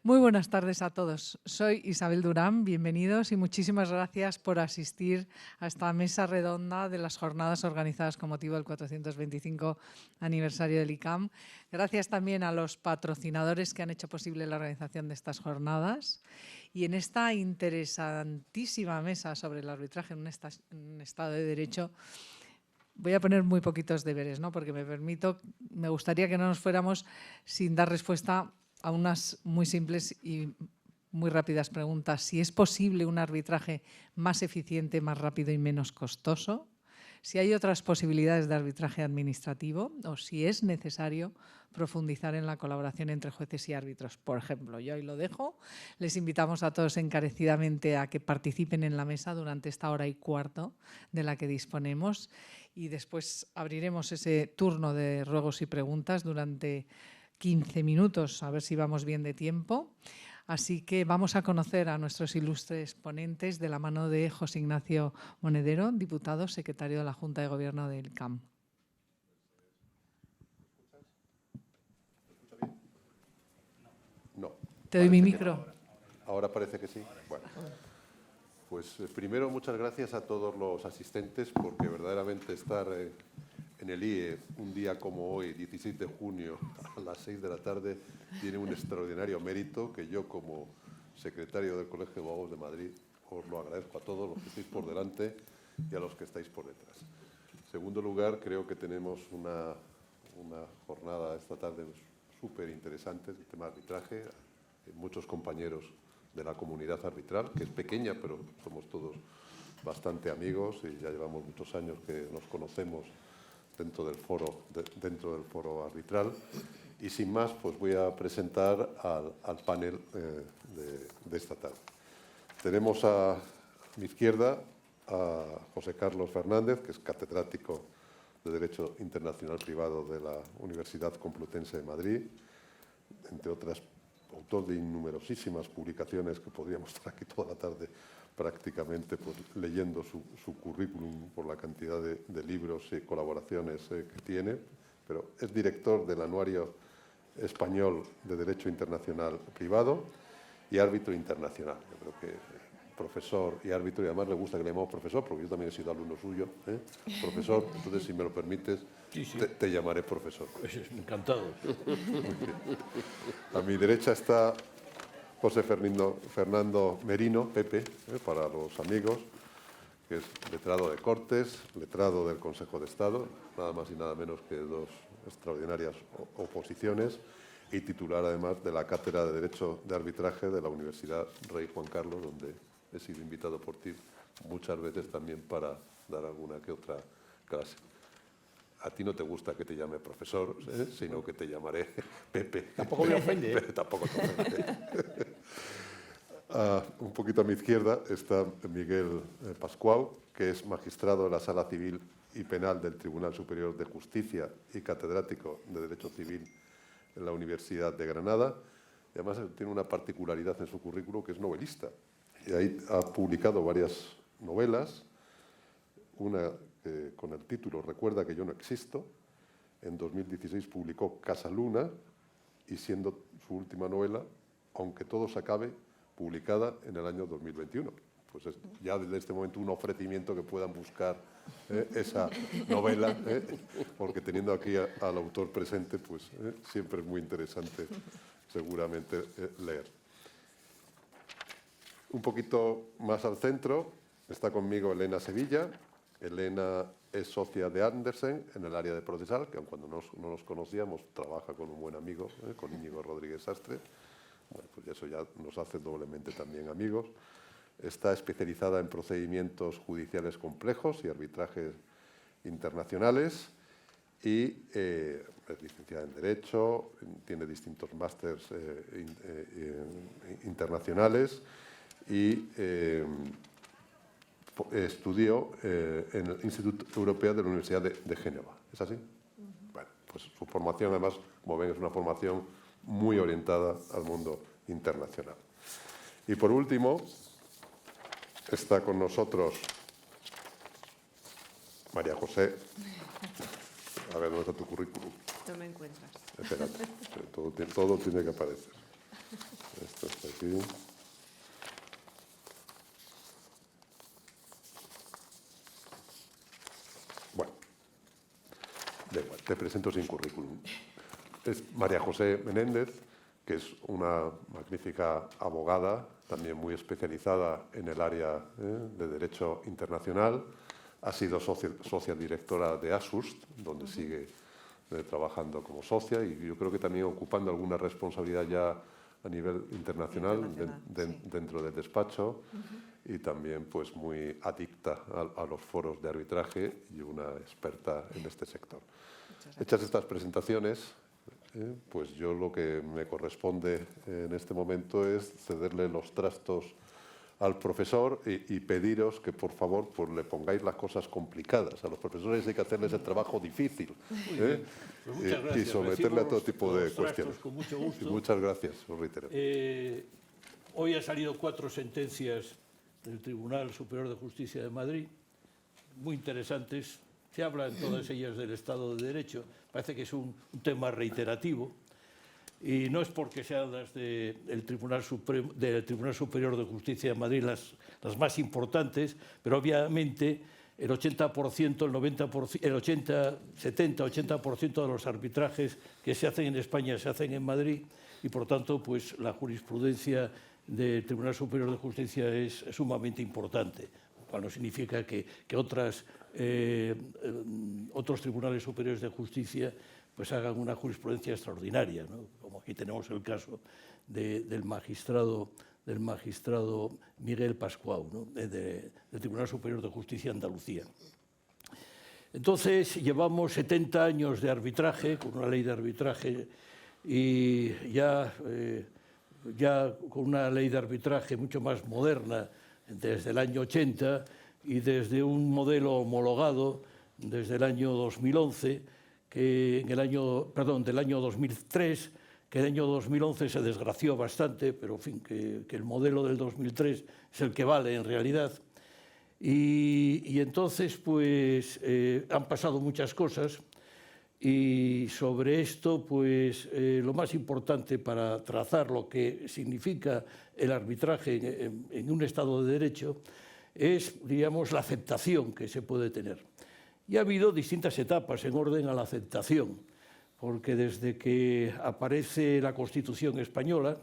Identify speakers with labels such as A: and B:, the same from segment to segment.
A: Muy buenas tardes a todos. Soy Isabel Durán, bienvenidos y muchísimas gracias por asistir a esta mesa redonda de las jornadas organizadas con motivo del 425 aniversario del ICAM. Gracias también a los patrocinadores que han hecho posible la organización de estas jornadas. Y en esta interesantísima mesa sobre el arbitraje en un Estado de Derecho, voy a poner muy poquitos deberes, ¿no? Porque me gustaría que no nos fuéramos sin dar respuesta a unas muy simples y muy rápidas preguntas. Si es posible un arbitraje más eficiente, más rápido y menos costoso, si hay otras posibilidades de arbitraje administrativo o si es necesario profundizar en la colaboración entre jueces y árbitros. Por ejemplo, yo ahí lo dejo. Les invitamos a todos encarecidamente a que participen en la mesa durante esta hora y cuarto de la que disponemos y después abriremos ese turno de ruegos y preguntas durante 15 minutos, a ver si vamos bien de tiempo. Así que vamos a conocer a nuestros ilustres ponentes de la mano de José Ignacio Monedero, diputado, secretario de la Junta de Gobierno del ICAM.
B: No.
A: Te doy mi micro.
B: Ahora parece que sí. Bueno, pues primero muchas gracias a todos los asistentes porque verdaderamente estar en el IE un día como hoy, 16 de junio, a las 6 de la tarde, tiene un extraordinario mérito que yo como secretario del Colegio de Abogados de Madrid os lo agradezco a todos los que estáis por delante y a los que estáis por detrás. En segundo lugar, creo que tenemos una jornada esta tarde súper interesante, el tema de arbitraje. Hay muchos compañeros de la comunidad arbitral, que es pequeña, pero somos todos bastante amigos y ya llevamos muchos años que nos conocemos dentro del foro arbitral. Y sin más, pues voy a presentar al panel de esta tarde. Tenemos a mi izquierda a José Carlos Fernández, que es catedrático de Derecho Internacional Privado de la Universidad Complutense de Madrid, entre otras, autor de innumerosísimas publicaciones que podríamos estar aquí toda la tarde prácticamente pues, leyendo su currículum por la cantidad de libros y colaboraciones que tiene, pero es director del Anuario Español de Derecho Internacional Privado y árbitro internacional. Yo creo que profesor y árbitro, y además le gusta que le llamemos profesor, porque yo también he sido alumno suyo, profesor, entonces si me lo permites, sí. Te llamaré profesor.
C: Encantado.
B: A mi derecha está José Fernando Merino, Pepe, para los amigos, que es letrado de Cortes, letrado del Consejo de Estado, nada más y nada menos que dos extraordinarias oposiciones, y titular además de la Cátedra de Derecho de Arbitraje de la Universidad Rey Juan Carlos, donde he sido invitado por ti muchas veces también para dar alguna que otra clase. A ti no te gusta que te llame profesor, sino que te llamaré Pepe.
C: Tampoco me ofende.
B: Tampoco te ofende. Un poquito a mi izquierda está Miguel Pascual, que es magistrado de la Sala Civil y Penal del Tribunal Superior de Justicia y catedrático de Derecho Civil en la Universidad de Granada. Y además tiene una particularidad en su currículo, que es novelista. Y ahí ha publicado varias novelas, una con el título Recuerda que yo no existo. En 2016 publicó Casa Luna y siendo su última novela, Aunque todo se acabe, publicada en el año 2021. Pues es ya desde este momento un ofrecimiento que puedan buscar esa novela, porque teniendo aquí al autor presente, pues siempre es muy interesante seguramente leer. Un poquito más al centro está conmigo Elena Sevilla. Elena es socia de Andersen en el área de procesal, que aun cuando no nos conocíamos, trabaja con un buen amigo, con Íñigo Rodríguez Sastre. Bueno, pues eso ya nos hace doblemente también amigos. Está especializada en procedimientos judiciales complejos y arbitrajes internacionales y es licenciada en Derecho, tiene distintos másters internacionales y estudió en el Instituto Europeo de la Universidad de Génova. ¿Es así? Bueno, pues su formación, además, como ven, es una formación muy orientada al mundo internacional. Y por último, está con nosotros María José. A ver, ¿dónde está tu currículum?
D: No me encuentras.
B: Espérate, todo tiene que aparecer. aquí. Bueno, da igual, te presento sin currículum. Es María José Menéndez, que es una magnífica abogada, también muy especializada en el área de Derecho Internacional. Ha sido socia directora de ASUST, donde sigue trabajando como socia, y yo creo que también ocupando alguna responsabilidad ya a nivel internacional
A: sí.
B: dentro del despacho, y también pues muy adicta a los foros de arbitraje y una experta en este sector. Hechas estas presentaciones, pues yo lo que me corresponde en este momento es cederle los trastos al profesor y pediros que, por favor, pues le pongáis las cosas complicadas. A los profesores hay que hacerles el trabajo difícil,
C: Pues
B: y someterle a todo tipo de cuestiones.
C: Con mucho gusto.
B: Y muchas gracias, os reitero.
C: Hoy han salido 4 sentencias del Tribunal Superior de Justicia de Madrid, muy interesantes. Se habla en todas ellas del Estado de Derecho. Parece que es un tema reiterativo. Y no es porque sean las del Tribunal Superior de Justicia de Madrid las más importantes, pero obviamente el 80%, el 90%, el 70-80% de los arbitrajes que se hacen en España se hacen en Madrid, y por tanto pues la jurisprudencia del Tribunal Superior de Justicia es sumamente importante, lo cual no significa que otros tribunales superiores de justicia pues hagan una jurisprudencia extraordinaria, ¿no? Como aquí tenemos el caso del magistrado Miguel Pascual, ¿no? del Tribunal Superior de Justicia de Andalucía. Entonces, llevamos 70 años de arbitraje, con una ley de arbitraje, y ya con una ley de arbitraje mucho más moderna desde el año 80 y desde un modelo homologado desde el año 2011, del año 2003, que el año 2011 se desgració bastante, pero en fin, que el modelo del 2003 es el que vale en realidad. Y entonces, pues, han pasado muchas cosas, y sobre esto, pues, lo más importante para trazar lo que significa el arbitraje en un Estado de Derecho es, digamos, la aceptación que se puede tener. Y ha habido distintas etapas en orden a la aceptación, porque desde que aparece la Constitución española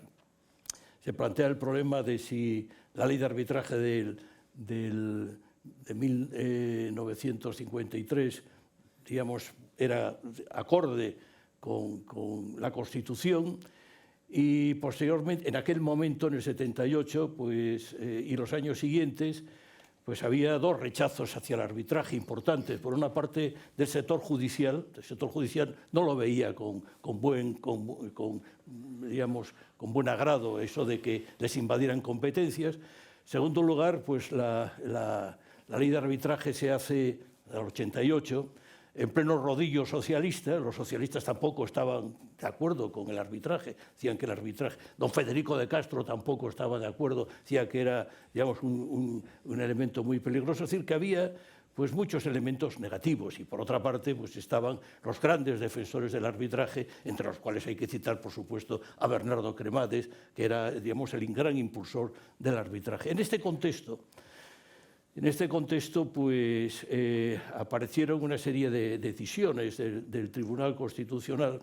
C: se plantea el problema de si la ley de arbitraje de 1953, digamos, era acorde con la Constitución, y posteriormente, en aquel momento, en el 78, pues, y los años siguientes, pues había 2 rechazos hacia el arbitraje importantes. Por una parte, del sector judicial. El sector judicial no lo veía con buen agrado eso de que les invadieran competencias. En segundo lugar, pues la ley de arbitraje se hace en el 88, en pleno rodillo socialista. Los socialistas tampoco estaban de acuerdo con el arbitraje, decían que el arbitraje... Don Federico de Castro tampoco estaba de acuerdo, decía que era, digamos, un elemento muy peligroso. Es decir, que había pues, muchos elementos negativos, y por otra parte pues, estaban los grandes defensores del arbitraje, entre los cuales hay que citar, por supuesto, a Bernardo Cremades, que era, digamos, el gran impulsor del arbitraje. En este contexto, pues, aparecieron una serie de decisiones del Tribunal Constitucional,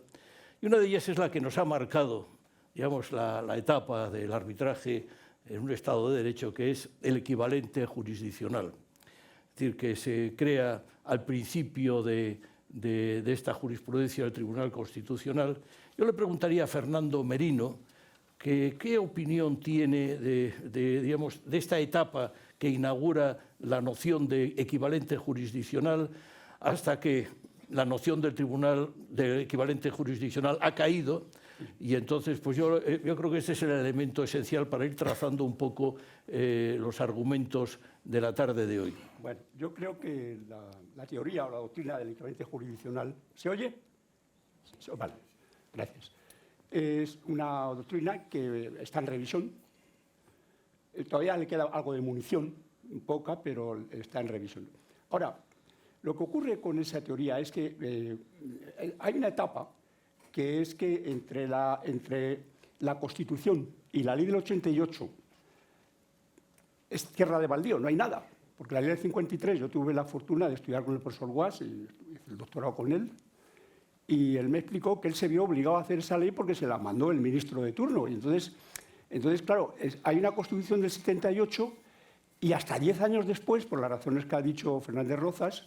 C: y una de ellas es la que nos ha marcado, digamos, la etapa del arbitraje en un Estado de Derecho, que es el equivalente jurisdiccional. Es decir, que se crea al principio de esta jurisprudencia del Tribunal Constitucional. Yo le preguntaría a Fernando Merino qué opinión tiene digamos, de esta etapa que inaugura la noción de equivalente jurisdiccional, hasta que la noción del tribunal de equivalente jurisdiccional ha caído, y entonces pues yo creo que ese es el elemento esencial para ir trazando un poco los argumentos de la tarde de hoy.
D: Bueno, yo creo que la teoría o la doctrina del equivalente jurisdiccional... ¿Se oye? Vale, gracias. Es una doctrina que está en revisión. Todavía le queda algo de munición, poca, pero está en revisión. Ahora, lo que ocurre con esa teoría es que hay una etapa que es que entre la Constitución y la ley del 88 es tierra de baldío, no hay nada. Porque la ley del 53, yo tuve la fortuna de estudiar con el profesor Guas, y hice el doctorado con él, y él me explicó que él se vio obligado a hacer esa ley porque se la mandó el ministro de turno. Y entonces claro, hay una Constitución del 78 y hasta 10 años después, por las razones que ha dicho Fernández Rozas,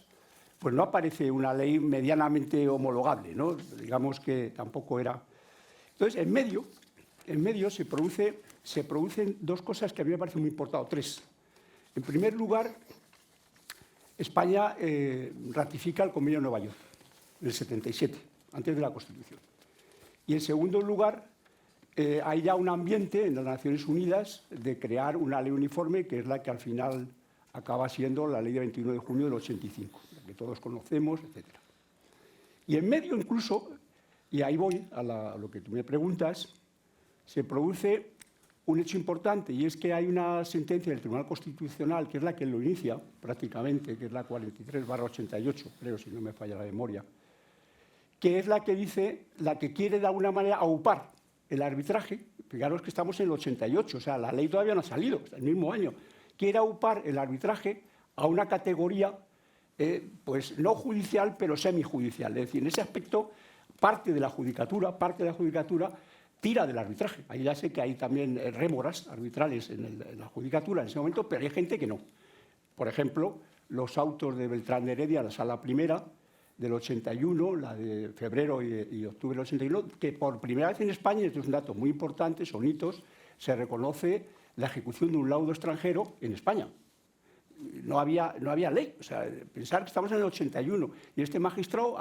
D: pues no aparece una ley medianamente homologable, ¿no? Digamos que tampoco era. Entonces, en medio se producen dos cosas que a mí me parecen muy importantes, tres. En primer lugar, España ratifica el Convenio de Nueva York, en el 77, antes de la Constitución. Y en segundo lugar, hay ya un ambiente en las Naciones Unidas de crear una ley uniforme, que es la que al final acaba siendo la ley de 21 de junio del 85, la que todos conocemos, etc. Y en medio incluso, y ahí voy a lo que tú me preguntas, se produce un hecho importante, y es que hay una sentencia del Tribunal Constitucional, que es la que lo inicia prácticamente, que es la 43/88, creo, si no me falla la memoria, que es la que dice, la que quiere de alguna manera aupar el arbitraje. Fijaros que estamos en el 88, o sea, la ley todavía no ha salido, está el mismo año. Quiere aupar el arbitraje a una categoría, pues no judicial, pero semijudicial. Es decir, en ese aspecto, parte de la judicatura tira del arbitraje. Ahí ya sé que hay también rémoras arbitrales en la judicatura en ese momento, pero hay gente que no. Por ejemplo, los autos de Beltrán de Heredia, la Sala Primera del 81, la de febrero y octubre del 81, que por primera vez en España, y esto es un dato muy importante, son hitos, se reconoce la ejecución de un laudo extranjero en España. No había ley. O sea, pensar que estamos en el 81 y este magistrado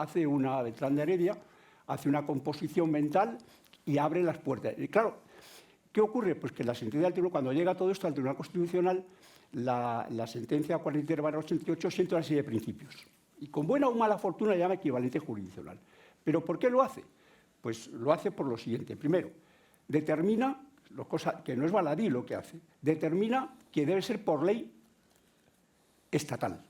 D: Beltrán de Heredia, hace una composición mental y abre las puertas. Y claro, ¿qué ocurre? Pues que la sentencia del tribunal, cuando llega todo esto al Tribunal Constitucional, la sentencia 43/88 sienta una serie de principios. Y con buena o mala fortuna llama equivalente jurisdiccional. ¿Pero por qué lo hace? Pues lo hace por lo siguiente. Primero, determina, que no es baladí lo que hace, determina que debe ser por ley estatal,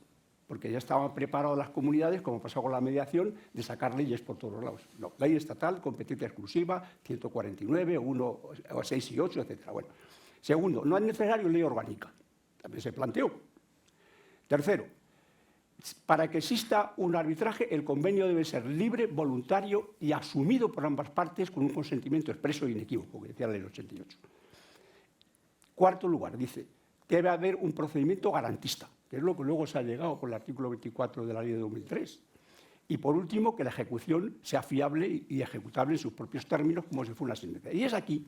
D: porque ya estaban preparadas las comunidades, como pasó con la mediación, de sacar leyes por todos los lados. No, ley estatal, competencia exclusiva, 149, 1, 6 y 8, etc. Bueno. Segundo, no es necesario ley orgánica. También se planteó. Tercero, para que exista un arbitraje, el convenio debe ser libre, voluntario y asumido por ambas partes con un consentimiento expreso e inequívoco, que decía la ley del 88. Cuarto lugar, dice, debe haber un procedimiento garantista, que es lo que luego se ha llegado con el artículo 24 de la ley de 2003. Y por último, que la ejecución sea fiable y ejecutable en sus propios términos, como si fuera una sentencia. Y es aquí,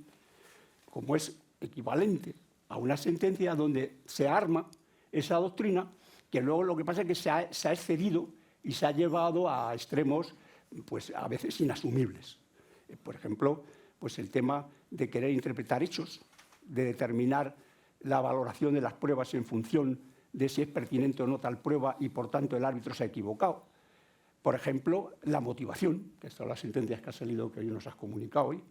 D: como es equivalente a una sentencia, donde se arma esa doctrina, que luego lo que pasa es que se ha excedido y se ha llevado a extremos, pues a veces inasumibles. Por ejemplo, pues el tema de querer interpretar hechos, de determinar la valoración de las pruebas en función de si es pertinente o no tal prueba y, por tanto, el árbitro se ha equivocado. Por ejemplo, la motivación, que son las sentencias que han salido, que hoy nos has comunicado hoy.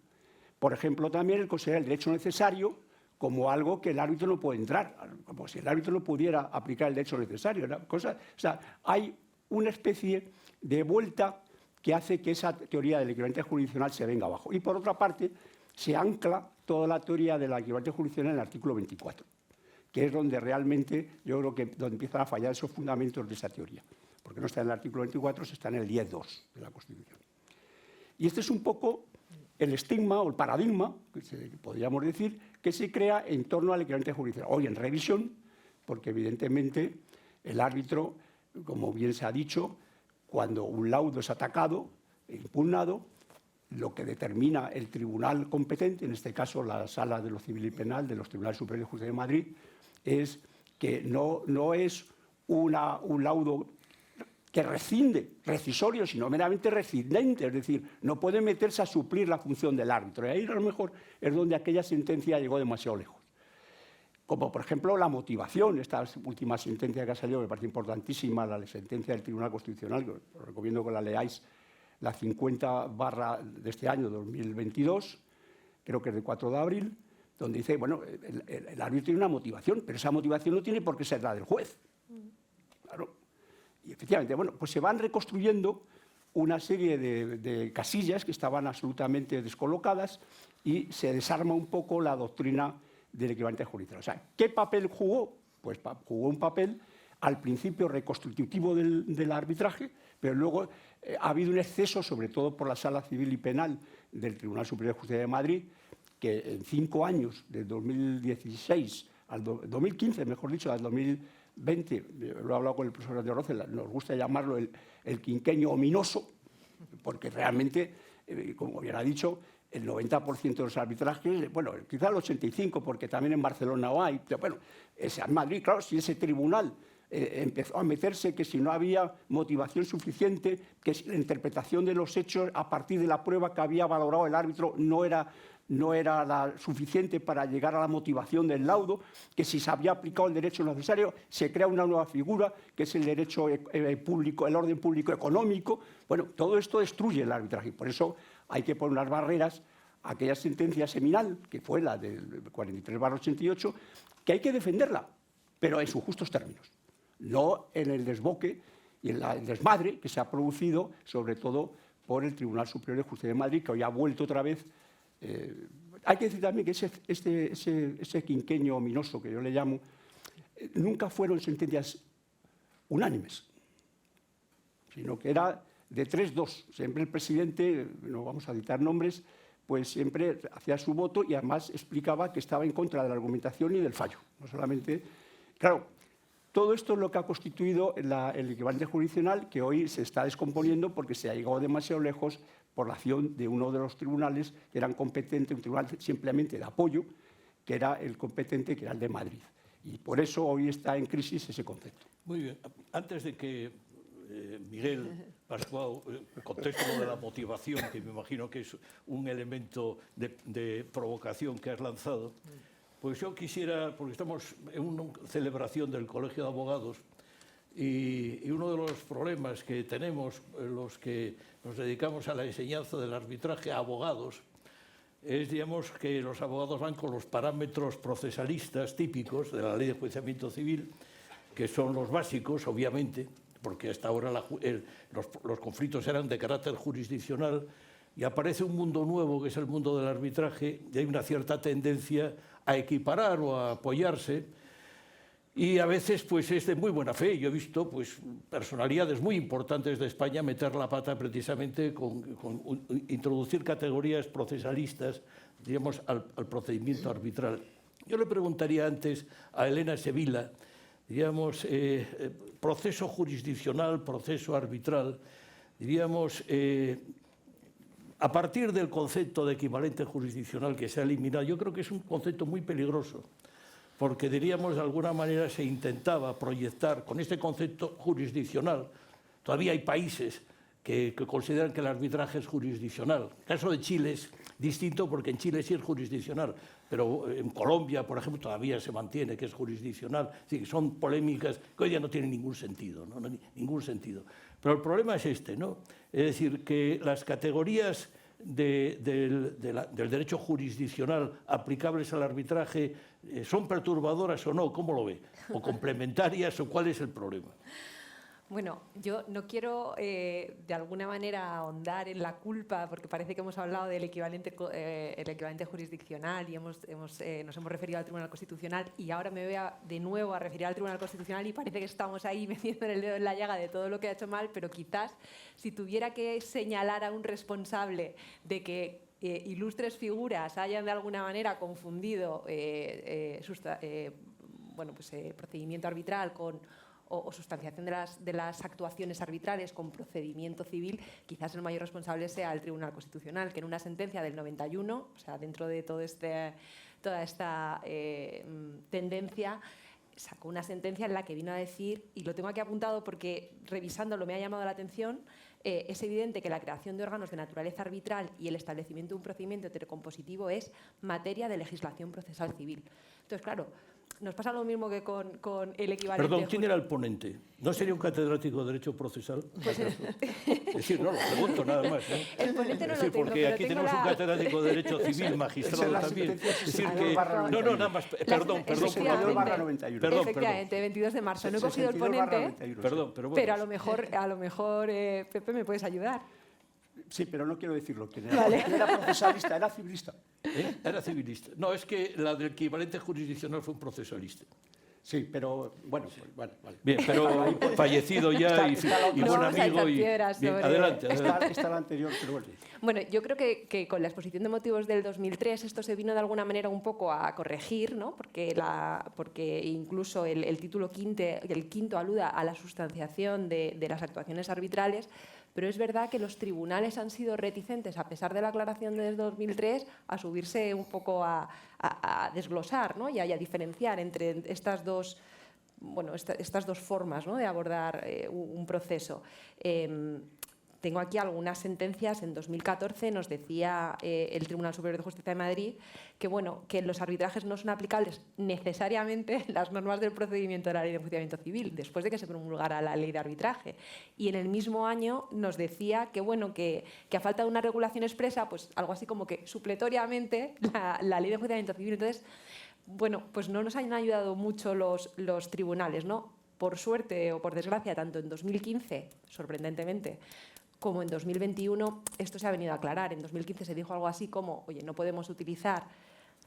D: Por ejemplo, también el considerar el derecho necesario como algo que el árbitro no puede entrar, como si el árbitro no pudiera aplicar el derecho necesario. O sea, hay una especie de vuelta que hace que esa teoría del equivalente jurisdiccional se venga abajo. Y, por otra parte, se ancla toda la teoría de la equivalente jurisdiccional en el artículo 24, que es donde realmente yo creo que donde empiezan a fallar esos fundamentos de esa teoría. Porque no está en el artículo 24, está en el 10.2 de la Constitución. Y este es un poco el estigma o el paradigma, podríamos decir, que se crea en torno al equivalente jurisdiccional. Hoy en revisión, porque evidentemente el árbitro, como bien se ha dicho, cuando un laudo es atacado e impugnado, lo que determina el tribunal competente, en este caso la Sala de lo Civil y Penal de los Tribunales Superiores de Justicia de Madrid, es que no es un laudo que rescinde, recisorio, sino meramente rescindente, es decir, no puede meterse a suplir la función del árbitro. Y ahí a lo mejor es donde aquella sentencia llegó demasiado lejos. Como, por ejemplo, la motivación, esta última sentencia que ha salido, me parece importantísima, la sentencia del Tribunal Constitucional, que os recomiendo que la leáis, la 50/ de este año, 2022, creo que es de 4 de abril, donde dice, bueno, el árbitro tiene una motivación, pero esa motivación no tiene por qué ser la del juez. Claro. Y efectivamente, bueno, pues se van reconstruyendo una serie de casillas que estaban absolutamente descolocadas y se desarma un poco la doctrina del equivalente jurídico. O sea, ¿qué papel jugó? Pues jugó un papel al principio reconstitutivo del arbitraje, pero luego ha habido un exceso, sobre todo por la Sala Civil y Penal del Tribunal Superior de Justicia de Madrid, que en 5 años, del 2016 al 2015, mejor dicho, al 2020, lo he hablado con el profesor de Rocela, nos gusta llamarlo el quinquenio ominoso, porque realmente, como bien ha dicho, el 90% de los arbitrajes, bueno, quizá el 85%, porque también en Barcelona no hay, pero bueno, en Madrid, claro, si ese tribunal empezó a meterse que si no había motivación suficiente, que si la interpretación de los hechos a partir de la prueba que había valorado el árbitro no era la suficiente para llegar a la motivación del laudo, que si se había aplicado el derecho necesario, se crea una nueva figura, que es el derecho público, el orden público económico. Bueno, todo esto destruye el arbitraje. Por eso hay que poner unas barreras a aquella sentencia seminal, que fue la del 43/88, que hay que defenderla, pero en sus justos términos, no en el desboque y en el desmadre que se ha producido, sobre todo por el Tribunal Superior de Justicia de Madrid, que hoy ha vuelto otra vez. Hay que decir también que ese quinquenio ominoso, que yo le llamo, nunca fueron sentencias unánimes, sino que era de 3-2. Siempre el presidente, no vamos a citar nombres, pues siempre hacía su voto y además explicaba que estaba en contra de la argumentación y del fallo. No solamente, claro, todo esto es lo que ha constituido el equivalente jurisdiccional, que hoy se está descomponiendo porque se ha llegado demasiado lejos por la acción de uno de los tribunales que eran competentes, un tribunal simplemente de apoyo, que era el competente, que era el de Madrid. Y por eso hoy está en crisis ese concepto.
C: Muy bien. Antes de que Miguel Pascual conteste lo de la motivación, que me imagino que es un elemento de provocación que has lanzado, pues yo quisiera, porque estamos en una celebración del Colegio de Abogados, y uno de los problemas que tenemos los que nos dedicamos a la enseñanza del arbitraje a abogados es, digamos, que los abogados van con los parámetros procesalistas típicos de la Ley de Enjuiciamiento Civil, que son los básicos, obviamente, porque hasta ahora los conflictos eran de carácter jurisdiccional, y aparece un mundo nuevo, que es el mundo del arbitraje, y hay una cierta tendencia a equiparar o a apoyarse, y a veces pues es de muy buena fe. Yo he visto pues personalidades muy importantes de España meter la pata precisamente con introducir categorías procesalistas, digamos, al procedimiento arbitral. Yo le preguntaría antes a Elena Sevilla, digamos, proceso jurisdiccional, proceso arbitral, diríamos, a partir del concepto de equivalente jurisdiccional que se ha eliminado, yo creo que es un concepto muy peligroso, porque diríamos de alguna manera se intentaba proyectar con este concepto jurisdiccional. Todavía hay países que consideran que el arbitraje es jurisdiccional. El caso de Chile es distinto porque en Chile sí es jurisdiccional, pero en Colombia, por ejemplo, todavía se mantiene que es jurisdiccional. Es decir, son polémicas que hoy día no tienen ningún sentido, ¿no? Ningún sentido. Pero el problema es este, ¿no? Es decir, que las categorías del derecho jurisdiccional aplicables al arbitraje son perturbadoras o no, ¿cómo lo ve? ¿O complementarias o cuál es el problema?
E: Bueno, yo no quiero de alguna manera ahondar en la culpa, porque parece que hemos hablado del equivalente jurisdiccional y nos hemos referido al Tribunal Constitucional, y ahora me voy de nuevo a referir al Tribunal Constitucional y parece que estamos ahí metiendo el dedo en la llaga de todo lo que ha hecho mal, pero quizás si tuviera que señalar a un responsable de que ilustres figuras hayan de alguna manera confundido procedimiento arbitral o sustanciación de las actuaciones arbitrales con procedimiento civil, quizás el mayor responsable sea el Tribunal Constitucional, que en una sentencia del 91, o sea, dentro de toda esta tendencia, sacó una sentencia en la que vino a decir, y lo tengo aquí apuntado porque revisándolo me ha llamado la atención, es evidente que la creación de órganos de naturaleza arbitral y el establecimiento de un procedimiento heterocompositivo es materia de legislación procesal civil. Entonces, claro, nos pasa lo mismo que con el equivalente.
C: Perdón, ¿quién era el ponente? ¿No sería un catedrático de Derecho Procesal? Es decir, no, lo pregunto nada más. ¿No?
E: El ponente no
C: es
E: lo
C: decir,
E: tengo,
C: porque
E: pero
C: aquí
E: tengo
C: tenemos un
E: la...
C: catedrático de Derecho Civil, magistrado
D: la
C: también.
D: sentencia
C: Es decir,
D: 62
C: que...
D: barra
C: No,
D: 91.
C: nada más. Perdón,
D: Eso
C: por
D: sería
C: favor.
D: 92/91.
C: Perdón,
E: Efectivamente, 22 de marzo. No he cogido el
D: 62 barra
E: ponente,
D: 91,
C: Perdón, pero bueno.
E: pero a lo mejor Pepe, ¿me puedes ayudar?
D: Sí, pero no quiero decirlo. ¿Quién
E: Vale.
D: era procesalista? ¿Era civilista?
C: Era civilista. No, es que la del equivalente jurisdiccional fue un procesalista.
D: Sí, pero bueno, vale.
C: Bien, pero fallecido ya y
E: No
C: buen
E: vamos a
C: amigo.
E: echar
C: Y,
E: piedras
C: bien,
E: sobre-
C: adelante.
D: Está la anterior, pero bueno.
E: Bueno, yo creo que con la exposición de motivos del 2003 esto se vino de alguna manera un poco a corregir, ¿no? Porque incluso el título quinto aluda a la sustanciación de las actuaciones arbitrales, pero es verdad que los tribunales han sido reticentes, a pesar de la aclaración de 2003, a subirse un poco a desglosar, ¿no? y a diferenciar entre estas dos formas, ¿no? de abordar un proceso. Tengo aquí algunas sentencias. En 2014 nos decía el Tribunal Superior de Justicia de Madrid que, bueno, que los arbitrajes no son aplicables necesariamente las normas del procedimiento de la Ley de Enjuiciamiento Civil, después de que se promulgara la Ley de Arbitraje. Y en el mismo año nos decía que, bueno, que a falta de una regulación expresa, pues algo así como que supletoriamente la Ley de Enjuiciamiento Civil. Entonces, bueno, pues no nos han ayudado mucho los tribunales, ¿no? Por suerte o por desgracia, tanto en 2015, sorprendentemente, como en 2021, esto se ha venido a aclarar. En 2015 se dijo algo así como, oye, no podemos utilizar,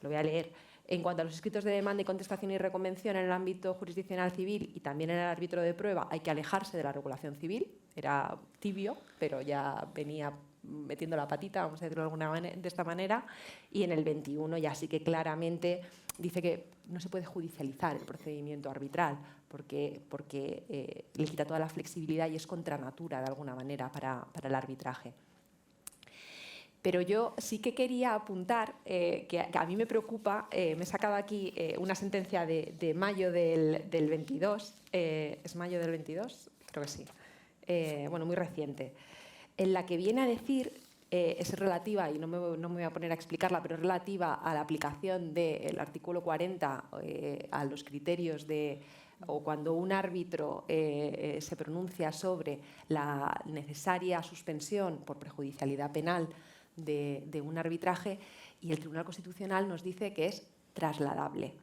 E: lo voy a leer, en cuanto a los escritos de demanda y contestación y reconvención en el ámbito jurisdiccional civil y también en el árbitro de prueba, hay que alejarse de la regulación civil. Era tibio, pero ya venía metiendo la patita, vamos a decirlo de esta manera, y en el 21 ya sí que claramente dice que no se puede judicializar el procedimiento arbitral porque le quita toda la flexibilidad y es contra natura de alguna manera para el arbitraje. Pero yo sí que quería apuntar que a mí me preocupa, me he sacado aquí una sentencia de mayo del 22, ¿es mayo del 22? Creo que sí, bueno, muy reciente, en la que viene a decir, es relativa, y no me voy a poner a explicarla, pero es relativa a la aplicación del artículo 40 a los criterios o cuando un árbitro se pronuncia sobre la necesaria suspensión por prejudicialidad penal de un arbitraje, y el Tribunal Constitucional nos dice que es trasladable.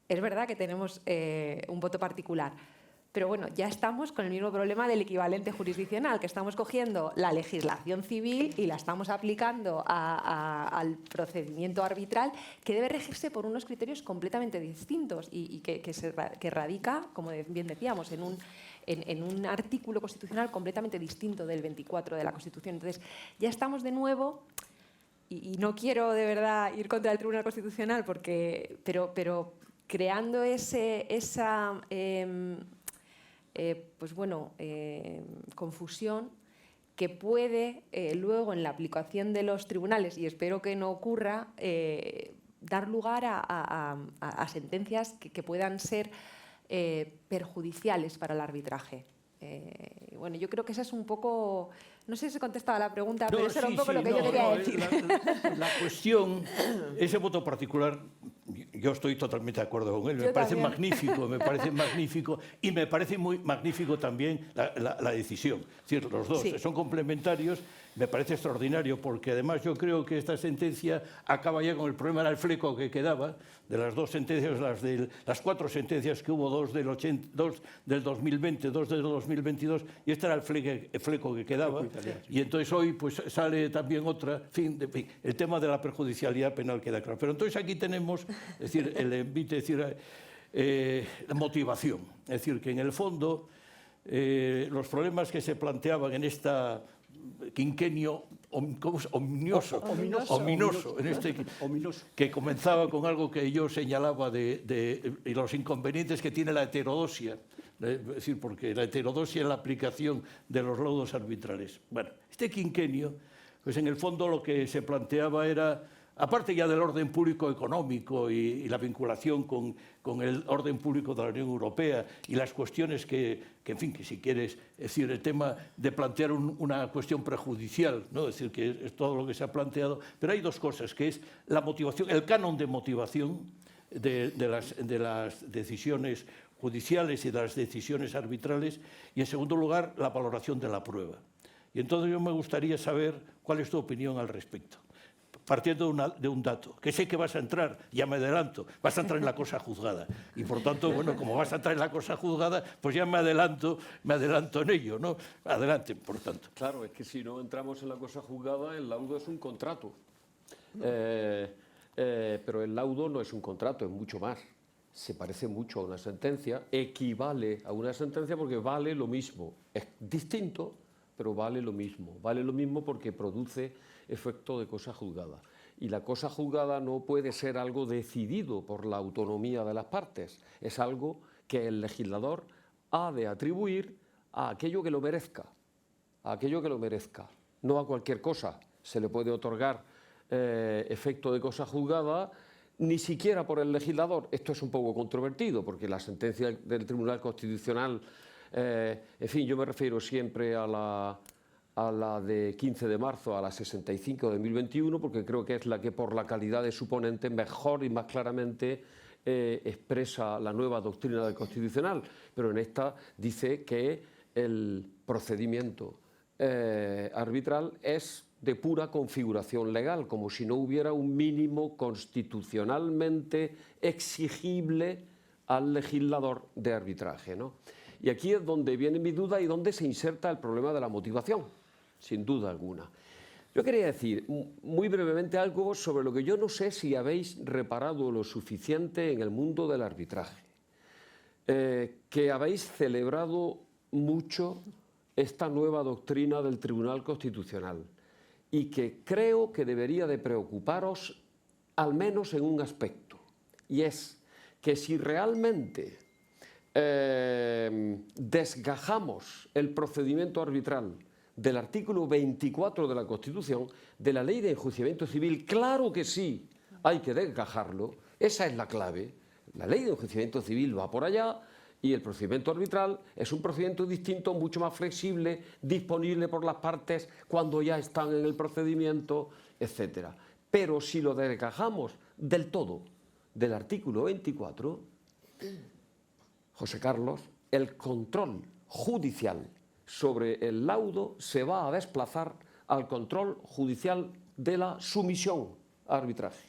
E: Es verdad que tenemos un voto particular, pero bueno, ya estamos con el mismo problema del equivalente jurisdiccional, que estamos cogiendo la legislación civil y la estamos aplicando al procedimiento arbitral, que debe regirse por unos criterios completamente distintos y que radica, como bien decíamos, en un artículo constitucional completamente distinto del 24 de la Constitución. Entonces, ya estamos de nuevo, y no quiero de verdad ir contra el Tribunal Constitucional, pero creando esa confusión que puede luego en la aplicación de los tribunales, y espero que no ocurra, dar lugar a sentencias que puedan ser perjudiciales para el arbitraje. Bueno, yo creo que esa es un poco... No sé si se contestaba la pregunta, pero eso era un poco lo que yo quería decir.
C: La cuestión, ese voto particular, yo estoy totalmente de acuerdo con él. Me parece magnífico y me parece muy magnífico también la decisión. Es decir, los dos son complementarios. Me parece extraordinario porque además yo creo que esta sentencia acaba ya con el problema del fleco que quedaba de las dos sentencias, las cuatro sentencias que hubo, dos del 2020, dos del 2022, y este era el fleco que quedaba. Y entonces hoy pues sale también otra, el tema de la perjudicialidad penal queda claro. Pero entonces aquí tenemos, es decir, el envite, es decir, la motivación. Es decir, que en el fondo los problemas que se planteaban en esta quinquenio ominoso, que comenzaba con algo que yo señalaba de los inconvenientes que tiene la heterodosia, es decir, porque la heterodosia es la aplicación de los laudos arbitrales. Bueno, este quinquenio, pues en el fondo lo que se planteaba era, aparte ya del orden público económico y la vinculación con el orden público de la Unión Europea y las cuestiones que en fin, que si quieres, es decir, el tema de plantear una cuestión prejudicial, ¿no? Es decir, que es todo lo que se ha planteado, pero hay dos cosas, que es la motivación, el canon de motivación, de las decisiones judiciales y de las decisiones arbitrales, y en segundo lugar la valoración de la prueba. Y entonces yo me gustaría saber cuál es tu opinión al respecto. Partiendo de un dato, que sé que vas a entrar, ya me adelanto, vas a entrar en la cosa juzgada. Y por tanto, bueno, como vas a entrar en la cosa juzgada, pues ya me adelanto en ello, ¿no? Adelante, por tanto.
F: Claro, es que si no entramos en la cosa juzgada, el laudo es un contrato. Pero el laudo no es un contrato, es mucho más. Se parece mucho a una sentencia, equivale a una sentencia porque vale lo mismo. Es distinto, pero vale lo mismo. Vale lo mismo porque produce efecto de cosa juzgada. Y la cosa juzgada no puede ser algo decidido por la autonomía de las partes. Es algo que el legislador ha de atribuir a aquello que lo merezca. A aquello que lo merezca. No a cualquier cosa se le puede otorgar efecto de cosa juzgada, ni siquiera por el legislador. Esto es un poco controvertido, porque la sentencia del Tribunal Constitucional, en fin, yo me refiero siempre a la de 15 de marzo, a la 65 de 2021, porque creo que es la que por la calidad de su ponente mejor y más claramente expresa la nueva doctrina del Constitucional. Pero en esta dice que el procedimiento arbitral es de pura configuración legal, como si no hubiera un mínimo constitucionalmente exigible al legislador de arbitraje, ¿no? Y aquí es donde viene mi duda y donde se inserta el problema de la motivación, sin duda alguna. Yo quería decir muy brevemente algo sobre lo que yo no sé si habéis reparado lo suficiente en el mundo del arbitraje, que habéis celebrado mucho esta nueva doctrina del Tribunal Constitucional, y que creo que debería de preocuparos al menos en un aspecto, y es que si realmente desgajamos el procedimiento arbitral del artículo 24 de la Constitución, de la Ley de Enjuiciamiento Civil, claro que sí, hay que desgajarlo, esa es la clave. La Ley de Enjuiciamiento Civil va por allá, y el procedimiento arbitral es un procedimiento distinto, mucho más flexible, disponible por las partes cuando ya están en el procedimiento, etc. Pero si lo desgajamos del todo del artículo 24, José Carlos, el control judicial sobre el laudo se va a desplazar al control judicial de la sumisión a arbitraje,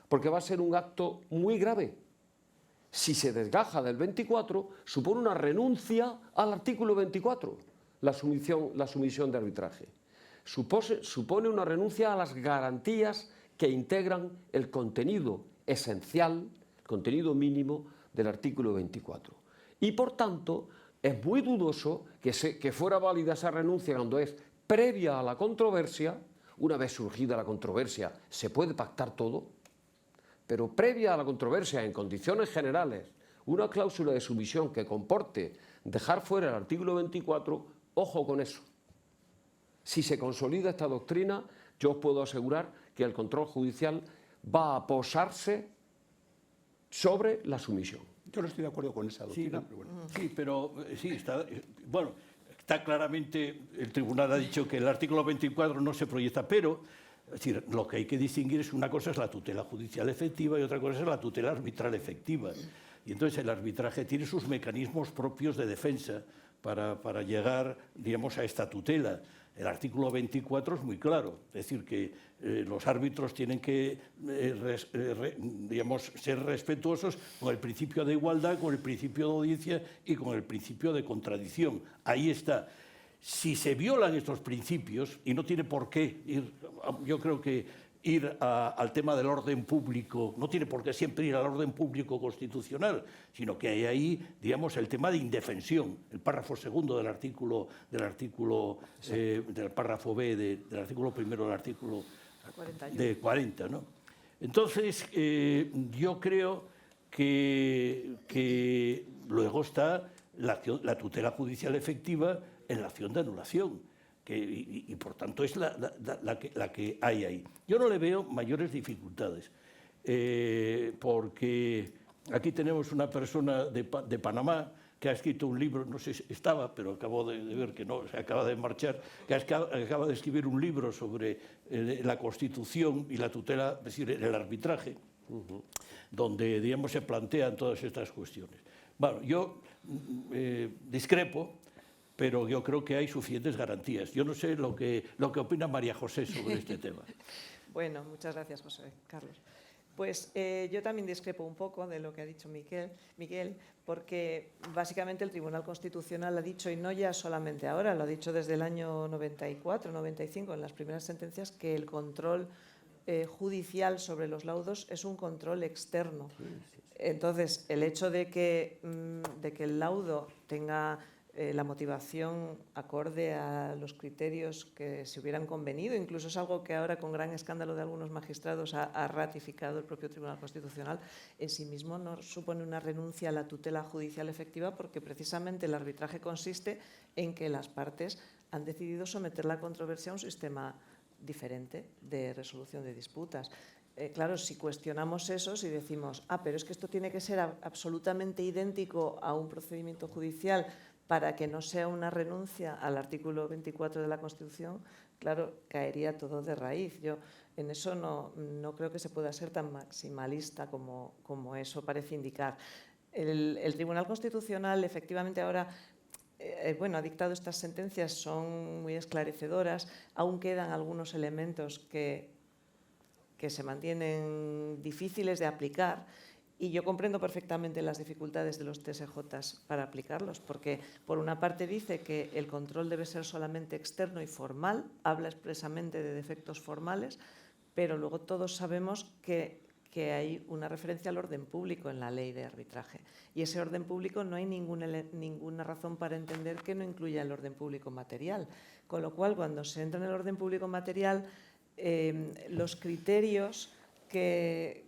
F: porque va a ser un acto muy grave. Si se desgaja del 24, supone una renuncia al artículo 24, la sumisión de arbitraje. Supone una renuncia a las garantías que integran el contenido esencial, el contenido mínimo del artículo 24. Y por tanto, es muy dudoso que fuera válida esa renuncia cuando es previa a la controversia. Una vez surgida la controversia, se puede pactar todo. Pero previa a la controversia, en condiciones generales, una cláusula de sumisión que comporte dejar fuera el artículo 24, ojo con eso. Si se consolida esta doctrina, yo os puedo asegurar que el control judicial va a posarse sobre la sumisión.
D: Yo no estoy de acuerdo con esa doctrina, pero bueno.
C: Bueno, está claramente, el tribunal ha dicho que el artículo 24 no se proyecta, pero... Es decir, lo que hay que distinguir es una cosa es la tutela judicial efectiva y otra cosa es la tutela arbitral efectiva. Y entonces el arbitraje tiene sus mecanismos propios de defensa para llegar, digamos, a esta tutela. El artículo 24 es muy claro, es decir, que los árbitros tienen que digamos, ser respetuosos con el principio de igualdad, con el principio de audiencia y con el principio de contradicción. Ahí está. Si se violan estos principios, y no tiene por qué ir, yo creo que ir al tema del orden público, no tiene por qué siempre ir al orden público constitucional, sino que hay ahí, digamos, el tema de indefensión, el párrafo segundo del párrafo B del artículo primero del artículo 40, ¿no? Entonces, yo creo que luego está la tutela judicial efectiva en la acción de anulación, y por tanto es la que hay ahí. Yo no le veo mayores dificultades, porque aquí tenemos una persona de Panamá que ha escrito un libro, no sé si estaba, pero acabo de ver que no, se acaba de marchar, que acaba de escribir un libro sobre la Constitución y la tutela, es decir, el arbitraje. donde digamos, se plantean todas estas cuestiones. Bueno, yo discrepo, pero yo creo que hay suficientes garantías. Yo no sé lo que opina María José sobre este tema.
G: Bueno, muchas gracias, José Carlos. Pues yo también discrepo un poco de lo que ha dicho Miguel, porque básicamente el Tribunal Constitucional ha dicho, y no ya solamente ahora, lo ha dicho desde el año 94, 95, en las primeras sentencias, que el control judicial sobre los laudos es un control externo. Entonces, el hecho de que el laudo tenga la motivación acorde a los criterios que se hubieran convenido, incluso es algo que ahora con gran escándalo de algunos magistrados ha ratificado el propio Tribunal Constitucional, en sí mismo no supone una renuncia a la tutela judicial efectiva, porque precisamente el arbitraje consiste en que las partes han decidido someter la controversia a un sistema diferente de resolución de disputas. Claro, si cuestionamos eso, si decimos, pero es que esto tiene que ser absolutamente idéntico a un procedimiento judicial para que no sea una renuncia al artículo 24 de la Constitución, claro, caería todo de raíz. Yo en eso no creo que se pueda ser tan maximalista como eso parece indicar. El Tribunal Constitucional, efectivamente, ahora ha dictado estas sentencias, son muy esclarecedoras, aún quedan algunos elementos que se mantienen difíciles de aplicar, y yo comprendo perfectamente las dificultades de los TSJs para aplicarlos, porque por una parte dice que el control debe ser solamente externo y formal, habla expresamente de defectos formales, pero luego todos sabemos que hay una referencia al orden público en la ley de arbitraje, y ese orden público no hay ninguna razón para entender que no incluya el orden público material, con lo cual cuando se entra en el orden público material, los criterios que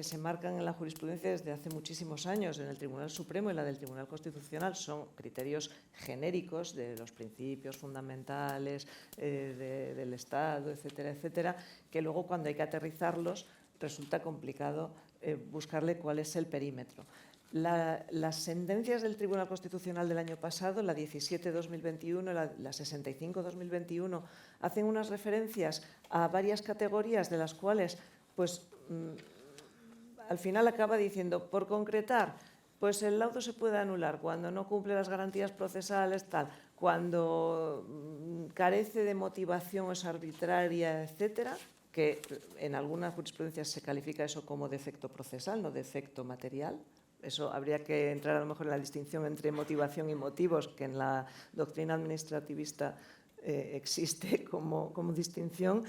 G: se marcan en la jurisprudencia desde hace muchísimos años en el Tribunal Supremo y la del Tribunal Constitucional son criterios genéricos de los principios fundamentales del Estado, etcétera, etcétera, que luego cuando hay que aterrizarlos resulta complicado buscarle cuál es el perímetro. Las sentencias del Tribunal Constitucional del año pasado, la 17-2021, la 65-2021, hacen unas referencias a varias categorías de las cuales, pues, al final acaba diciendo, por concretar, pues el laudo se puede anular cuando no cumple las garantías procesales, tal, cuando carece de motivación o es arbitraria, etcétera, que en algunas jurisprudencias se califica eso como defecto procesal, no defecto material. Eso habría que entrar a lo mejor en la distinción entre motivación y motivos, que en la doctrina administrativista existe como distinción.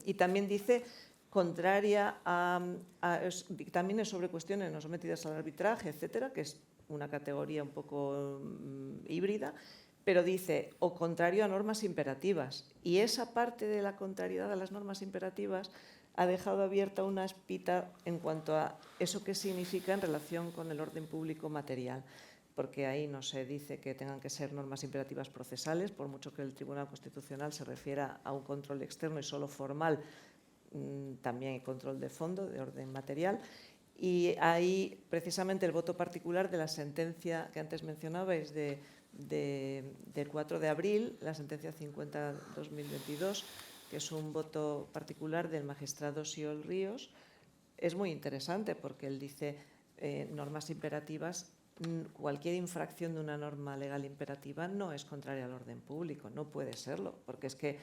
G: Y también dice contraria también es sobre cuestiones no sometidas al arbitraje, etcétera, que es una categoría un poco híbrida, pero dice o contrario a normas imperativas. Y esa parte de la contrariedad a las normas imperativas ha dejado abierta una espita en cuanto a eso que significa en relación con el orden público material, porque ahí no se dice que tengan que ser normas imperativas procesales, por mucho que el Tribunal Constitucional se refiera a un control externo y solo formal, también hay control de fondo, de orden material. Y ahí precisamente el voto particular de la sentencia que antes mencionabais del 4 de abril, la sentencia 50-2022, que es un voto particular del magistrado Siol Ríos, es muy interesante porque él dice normas imperativas, cualquier infracción de una norma legal imperativa no es contraria al orden público, no puede serlo, porque es que,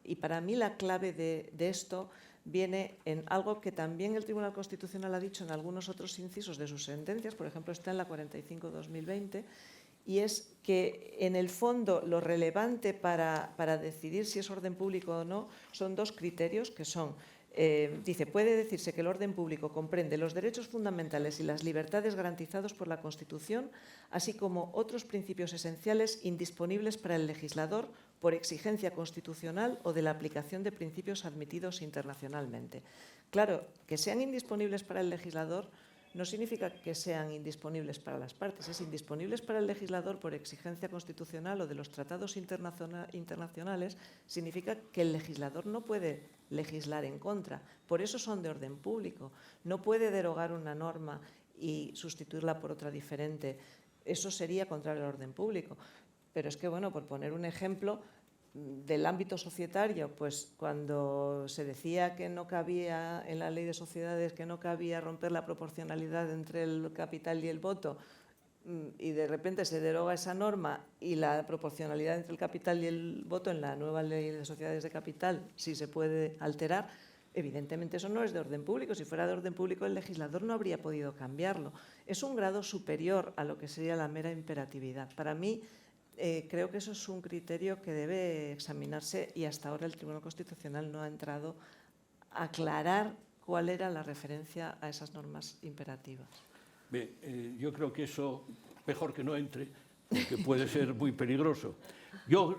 G: y para mí la clave de esto viene en algo que también el Tribunal Constitucional ha dicho en algunos otros incisos de sus sentencias, por ejemplo está en la 45-2020, y es que en el fondo lo relevante para decidir si es orden público o no son dos criterios que son, dice, puede decirse que el orden público comprende los derechos fundamentales y las libertades garantizados por la Constitución, así como otros principios esenciales indisponibles para el legislador por exigencia constitucional o de la aplicación de principios admitidos internacionalmente. Claro, que sean indisponibles para el legislador no significa que sean indisponibles para las partes, es indisponibles para el legislador por exigencia constitucional o de los tratados internacionales, significa que el legislador no puede legislar en contra, por eso son de orden público, no puede derogar una norma y sustituirla por otra diferente, eso sería contrario al orden público. Pero es que, bueno, por poner un ejemplo, del ámbito societario, pues cuando se decía que no cabía en la ley de sociedades, que no cabía romper la proporcionalidad entre el capital y el voto, y de repente se deroga esa norma y la proporcionalidad entre el capital y el voto en la nueva ley de sociedades de capital sí se puede alterar, evidentemente eso no es de orden público. Si fuera de orden público, el legislador no habría podido cambiarlo. Es un grado superior a lo que sería la mera imperatividad. Para mí, creo que eso es un criterio que debe examinarse y hasta ahora el Tribunal Constitucional no ha entrado a aclarar cuál era la referencia a esas normas imperativas.
C: Bien, yo creo que eso mejor que no entre, porque puede ser muy peligroso. Yo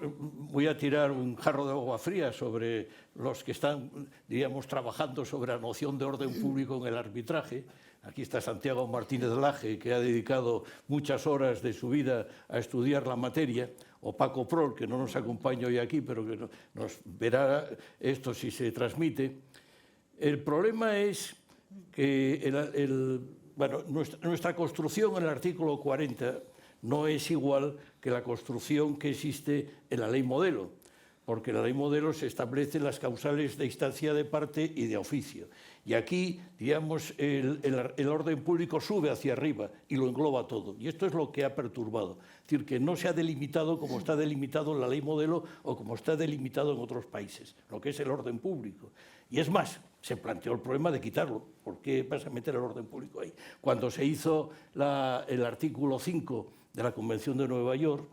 C: voy a tirar un jarro de agua fría sobre los que están, diríamos, trabajando sobre la noción de orden público en el arbitraje. Aquí está Santiago Martínez Laje, que ha dedicado muchas horas de su vida a estudiar la materia, o Paco Prol, que no nos acompaña hoy aquí, pero que nos verá esto si se transmite. El problema es que bueno, nuestra construcción en el artículo 40 no es igual que la construcción que existe en la ley modelo, porque en la ley modelo se establecen las causales de instancia de parte y de oficio. Y aquí, digamos, el orden público sube hacia arriba y lo engloba todo. Y esto es lo que ha perturbado. Es decir, que no se ha delimitado como está delimitado en la ley modelo o como está delimitado en otros países, lo que es el orden público. Y es más, se planteó el problema de quitarlo. ¿Por qué vas a meter el orden público ahí? Cuando se hizo el artículo 5 de la Convención de Nueva York,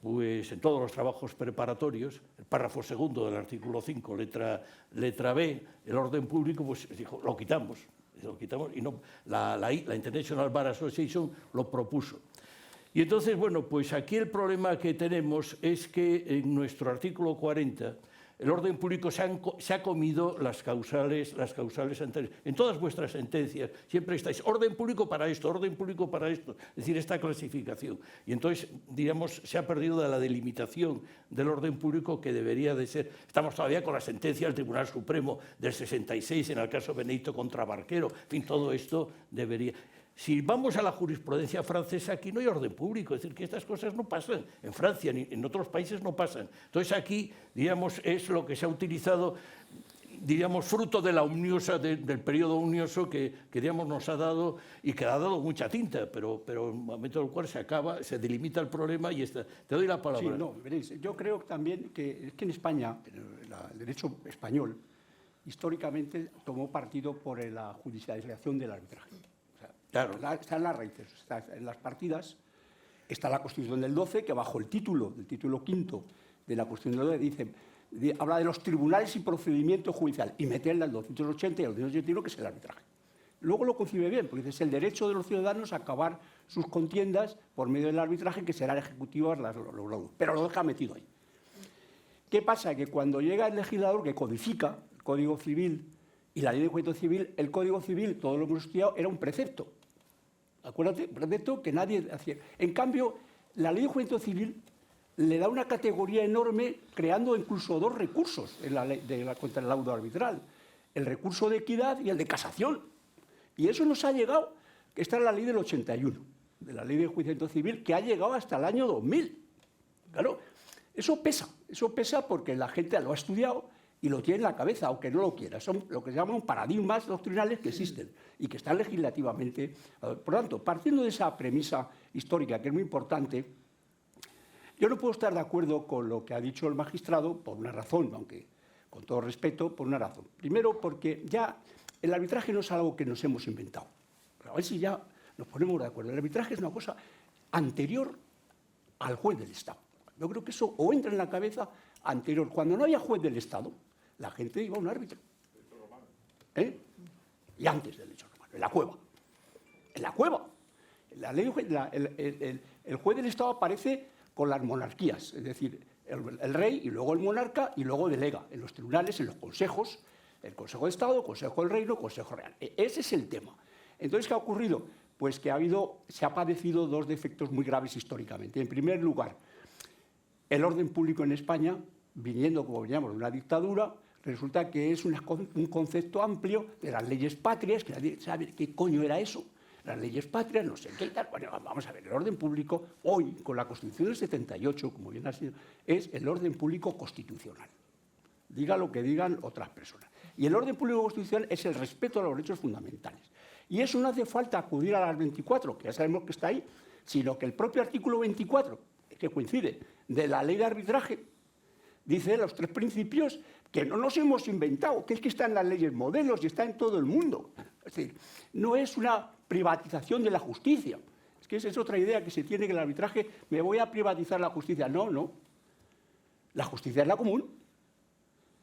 C: pues en todos los trabajos preparatorios, el párrafo segundo del artículo 5, letra B, el orden público, pues dijo, lo quitamos y no, la International Bar Association lo propuso. Y entonces, bueno, pues aquí el problema que tenemos es que en nuestro artículo 40 el orden público se ha comido las causales anteriores. En todas vuestras sentencias siempre estáis orden público para esto, orden público para esto, es decir, esta clasificación. Y entonces, digamos, se ha perdido de la delimitación del orden público que debería de ser. Estamos todavía con la sentencia del Tribunal Supremo del 66 en el caso Benedicto contra Barquero. En fin, todo esto debería... Si vamos a la jurisprudencia francesa, aquí no hay orden público, es decir, que estas cosas no pasan. En Francia ni en otros países no pasan. Entonces aquí, digamos, es lo que se ha utilizado, diríamos, fruto de la omniosa, del periodo omnioso que digamos, nos ha dado y que ha dado mucha tinta, pero en el momento en el cual se acaba, se delimita el problema y está. Te doy la palabra.
D: Sí, no, veréis, yo creo también que en España, el derecho español, históricamente tomó partido por la judicialización del arbitraje.
C: Claro.
D: Está en las raíces, está en las partidas. Está la Constitución del 12, que bajo el título quinto de la Constitución del 12 habla de los tribunales y procedimiento judicial y meterla al 280 y al 281, que es el arbitraje. Luego lo concibe bien, porque es el derecho de los ciudadanos a acabar sus contiendas por medio del arbitraje, que serán ejecutivas los laudos, pero lo deja metido ahí. ¿Qué pasa? Que cuando llega el legislador que codifica el Código Civil y la Ley de Enjuiciamiento Civil, el Código Civil, todo lo que hemos estudiado, era un precepto. Acuérdate, un precepto que nadie hacía. En cambio, la Ley de Enjuiciamiento Civil le da una categoría enorme, creando incluso dos recursos en la ley contra el laudo arbitral: el recurso de equidad y el de casación. Y eso nos ha llegado, que esta es la ley del 81, de la Ley de Enjuiciamiento Civil, que ha llegado hasta el año 2000. Claro, eso pesa porque la gente lo ha estudiado y lo tiene en la cabeza, aunque no lo quiera. Son lo que se llaman paradigmas doctrinales que existen y que están legislativamente. Por lo tanto, partiendo de esa premisa histórica, que es muy importante, yo no puedo estar de acuerdo con lo que ha dicho el magistrado por una razón, aunque con todo respeto, por una razón. Primero, porque ya el arbitraje no es algo que nos hemos inventado. A ver si ya nos ponemos de acuerdo. El arbitraje es una cosa anterior al juez del Estado. Yo creo que eso o entra en la cabeza anterior. Cuando no había juez del Estado, la gente iba a un árbitro. Y antes del derecho romano, en la cueva. En la cueva. El juez del Estado aparece con las monarquías, es decir, el rey y luego el monarca y luego delega en los tribunales, en los consejos, el Consejo de Estado, Consejo del Reino, Consejo Real. Ese es el tema. Entonces, ¿qué ha ocurrido? Pues que se ha padecido dos defectos muy graves históricamente. En primer lugar, el orden público en España, viniendo, como veníamos, de una dictadura, resulta que es un concepto amplio de las leyes patrias, que nadie sabe qué coño era eso. las leyes patrias, no sé qué y tal. Bueno, vamos a ver, el orden público hoy, con la Constitución del 78, como bien ha sido, es el orden público constitucional. Diga lo que digan otras personas. Y el orden público constitucional es el respeto a los derechos fundamentales. Y eso no hace falta acudir a las 24, que ya sabemos que está ahí, sino que el propio artículo 24, que coincide, de la ley de arbitraje, dice los 3 principios que no nos hemos inventado, que es que está en las leyes modelos y está en todo el mundo. Es decir, no es una privatización de la justicia. Es que esa es otra idea que se tiene, que el arbitraje, me voy a privatizar la justicia. No, no. La justicia es la común.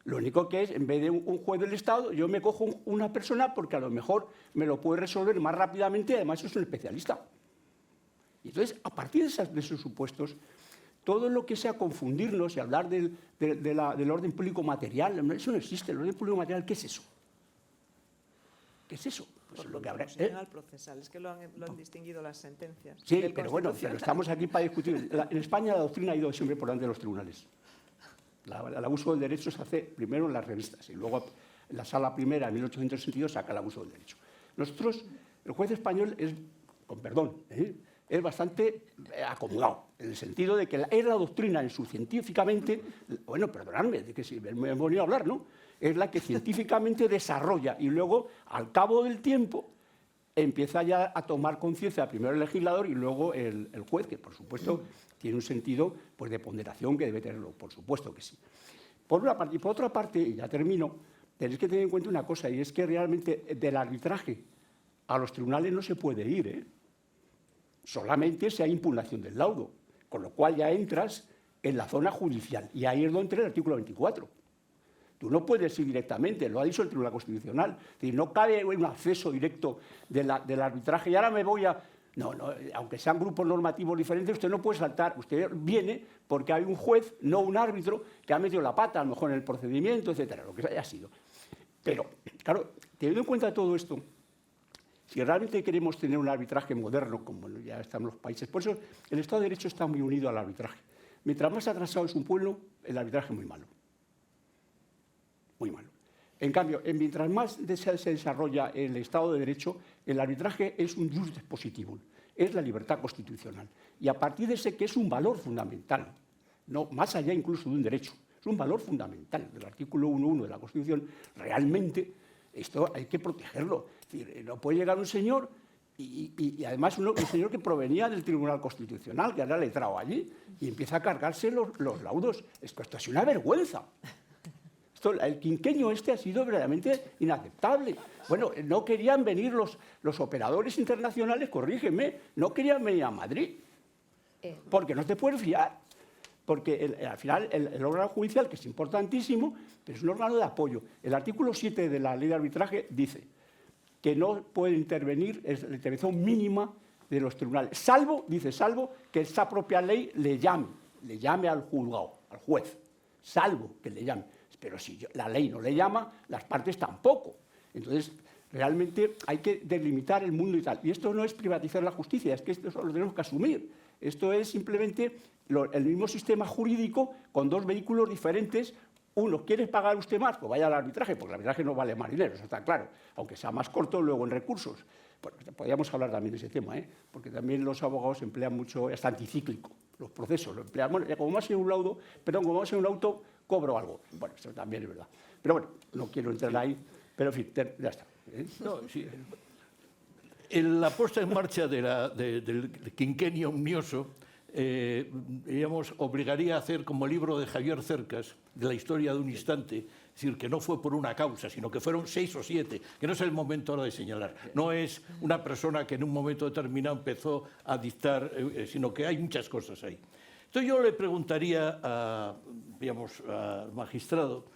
D: Lo único que es, en vez de un juez del Estado, yo me cojo una persona porque a lo mejor me lo puede resolver más rápidamente y además es un especialista. Y entonces, a partir de esos supuestos, todo lo que sea confundirnos y hablar del orden público material, eso no existe. El orden público material, ¿qué es eso? ¿Qué es eso? Pues lo que habrá,
G: Constitucional procesal, es que lo han distinguido las sentencias.
D: Sí,
G: del
D: pero bueno, pero estamos aquí para discutir. En España la doctrina ha ido siempre por delante de los tribunales. El abuso del derecho se hace primero en las revistas y luego en la Sala Primera, en 1862, saca el abuso del derecho. Nosotros, el juez español es, con perdón, es bastante acomodado, en el sentido de que es la doctrina en su científicamente, bueno, perdonadme, de que si me he venido a hablar, ¿no? Es la que científicamente desarrolla y luego, al cabo del tiempo, empieza ya a tomar conciencia primero el legislador y luego el juez, que por supuesto tiene un sentido pues, de ponderación que debe tenerlo, por supuesto que sí. Por una parte, y por otra parte, y ya termino, tenéis que tener en cuenta una cosa, y es que realmente del arbitraje a los tribunales no se puede ir, solamente si hay impugnación del laudo, con lo cual ya entras en la zona judicial, y ahí es donde entra el artículo 24. Tú no puedes ir directamente, lo ha dicho el Tribunal Constitucional. Es decir, no cabe un acceso directo del arbitraje y ahora me voy a... No, aunque sean grupos normativos diferentes, usted no puede saltar. Usted viene porque hay un juez, no un árbitro, que ha metido la pata, a lo mejor en el procedimiento, etcétera, lo que haya sido. Pero, claro, teniendo en cuenta todo esto, si realmente queremos tener un arbitraje moderno, como ya están los países, por eso el Estado de Derecho está muy unido al arbitraje. Mientras más atrasado es un pueblo, el arbitraje es muy malo. Muy malo. En cambio, mientras más se desarrolla el Estado de Derecho, el arbitraje es un jus dispositivum, es la libertad constitucional. Y a partir de ese que es un valor fundamental, no, más allá incluso de un derecho, es un valor fundamental del artículo 1.1 de la Constitución, realmente esto hay que protegerlo. Es decir, no puede llegar un señor y además un señor que provenía del Tribunal Constitucional, que era letrado allí, y empieza a cargarse los laudos. Esto es una vergüenza. El quinquenio este ha sido verdaderamente inaceptable. Bueno, no querían venir los operadores internacionales, corrígeme, no querían venir a Madrid, porque no te puedes fiar. Porque al final el órgano judicial, que es importantísimo, pero es un órgano de apoyo. El artículo 7 de la ley de arbitraje dice que no puede intervenir, es la intervención mínima de los tribunales, salvo que esa propia ley le llame al juzgado, al juez, salvo que le llame. Pero si la ley no le llama, las partes tampoco. Entonces, realmente hay que delimitar el mundo y tal. Y esto no es privatizar la justicia, es que esto lo tenemos que asumir. Esto es simplemente el mismo sistema jurídico con dos vehículos diferentes. Uno, ¿quiere pagar usted más? Pues vaya al arbitraje, porque el arbitraje no vale más dinero, eso está claro. Aunque sea más corto luego en recursos. Bueno, podríamos hablar también de ese tema, porque también los abogados emplean mucho, es anticíclico, los procesos. Lo emplean, bueno, como más en un laudo, perdón, como más en un auto, cobro algo. Bueno, eso también es verdad. Pero bueno, no quiero entrar ahí, pero en fin, ya está.
C: No, sí. En la puesta en marcha del quinquenio omnioso, digamos, obligaría a hacer como el libro de Javier Cercas, de la historia de un instante, es decir, que no fue por una causa, sino que fueron 6 o 7, que no es el momento ahora de señalar. No es una persona que en un momento determinado empezó a dictar, sino que hay muchas cosas ahí. Entonces yo le preguntaría al magistrado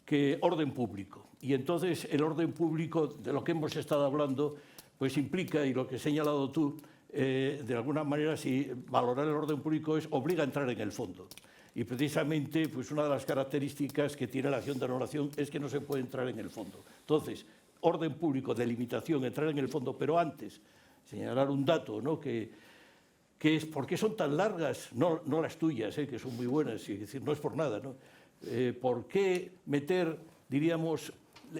C: que orden público. Y entonces el orden público, de lo que hemos estado hablando, pues implica, y lo que has señalado tú, de alguna manera, si valorar el orden público obliga a entrar en el fondo. Y precisamente, pues una de las características que tiene la acción de anulación es que no se puede entrar en el fondo. Entonces, orden público, delimitación, entrar en el fondo, pero antes, señalar un dato, ¿no? que es ¿por qué son tan largas? No las tuyas, que son muy buenas, es decir, no es por nada, ¿no? ¿Por qué meter, diríamos,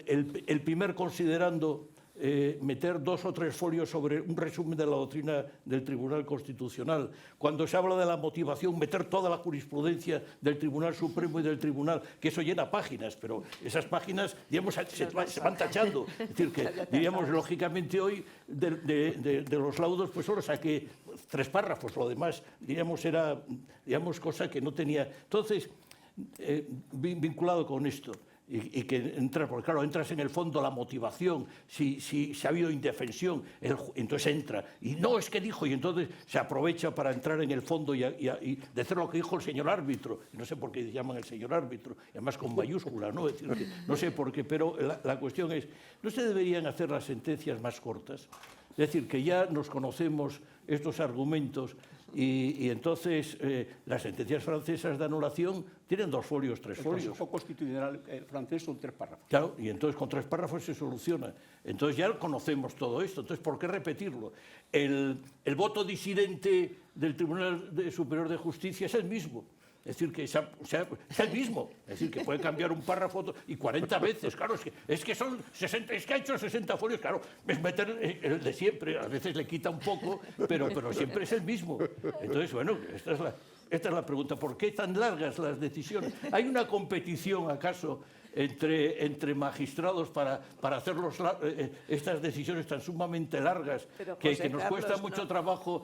C: el primer considerando meter 2 o 3 folios sobre un resumen de la doctrina del Tribunal Constitucional. Cuando se habla de la motivación, meter toda la jurisprudencia del Tribunal Supremo y del Tribunal, que eso llena páginas, pero esas páginas, digamos, se van tachando. Es decir, que, diríamos, lógicamente hoy, de los laudos, pues solo saqué 3 párrafos, lo demás, diríamos, era, digamos, cosa que no tenía. Entonces, vinculado con esto, y que entras, porque claro, entras en el fondo, la motivación, si ha habido indefensión, entonces entra, y no, es que dijo, y entonces se aprovecha para entrar en el fondo y decir lo que dijo el señor árbitro, y no sé por qué llaman el señor árbitro, y además con mayúscula, ¿no? Es decir, que no sé por qué, pero la cuestión es, ¿no se deberían hacer las sentencias más cortas? Es decir, que ya nos conocemos estos argumentos y entonces las sentencias francesas de anulación tienen 2 folios, 3 folios.
D: El Consejo Constitucional francés son 3 párrafos.
C: Claro, y entonces con 3 párrafos se soluciona. Entonces ya conocemos todo esto, entonces ¿por qué repetirlo? El voto disidente del Tribunal Superior de Justicia es el mismo. Es decir, que es el mismo. Es decir, que puede cambiar un párrafo y 40 veces. Claro, es que son 60, es que ha hecho 60 folios. Claro, es meter el de siempre. A veces le quita un poco, pero siempre es el mismo. Entonces, bueno, esta es la pregunta. ¿Por qué tan largas las decisiones? ¿Hay una competición, acaso, entre magistrados para hacer estas decisiones tan sumamente largas
G: Pero,
C: que
G: José
C: nos
G: Carlos,
C: cuesta mucho
G: no.
C: trabajo?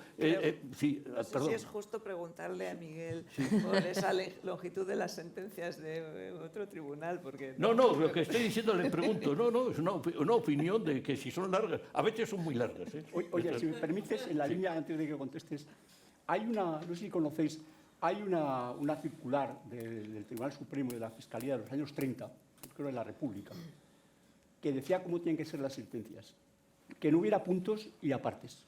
C: Sí,
G: No sé
C: perdón.
G: si es justo preguntarle a Miguel por esa longitud de las sentencias de otro tribunal, porque...
C: No, lo que estoy diciendo le pregunto, es una opinión de que si son largas, a veces son muy largas.
D: Oye, si me permites, en la línea, antes de que contestes, hay una, no sé si conocéis, hay una circular del Tribunal Supremo y de la Fiscalía de los años 30, creo de la República, que decía cómo tienen que ser las sentencias, que no hubiera puntos y apartes.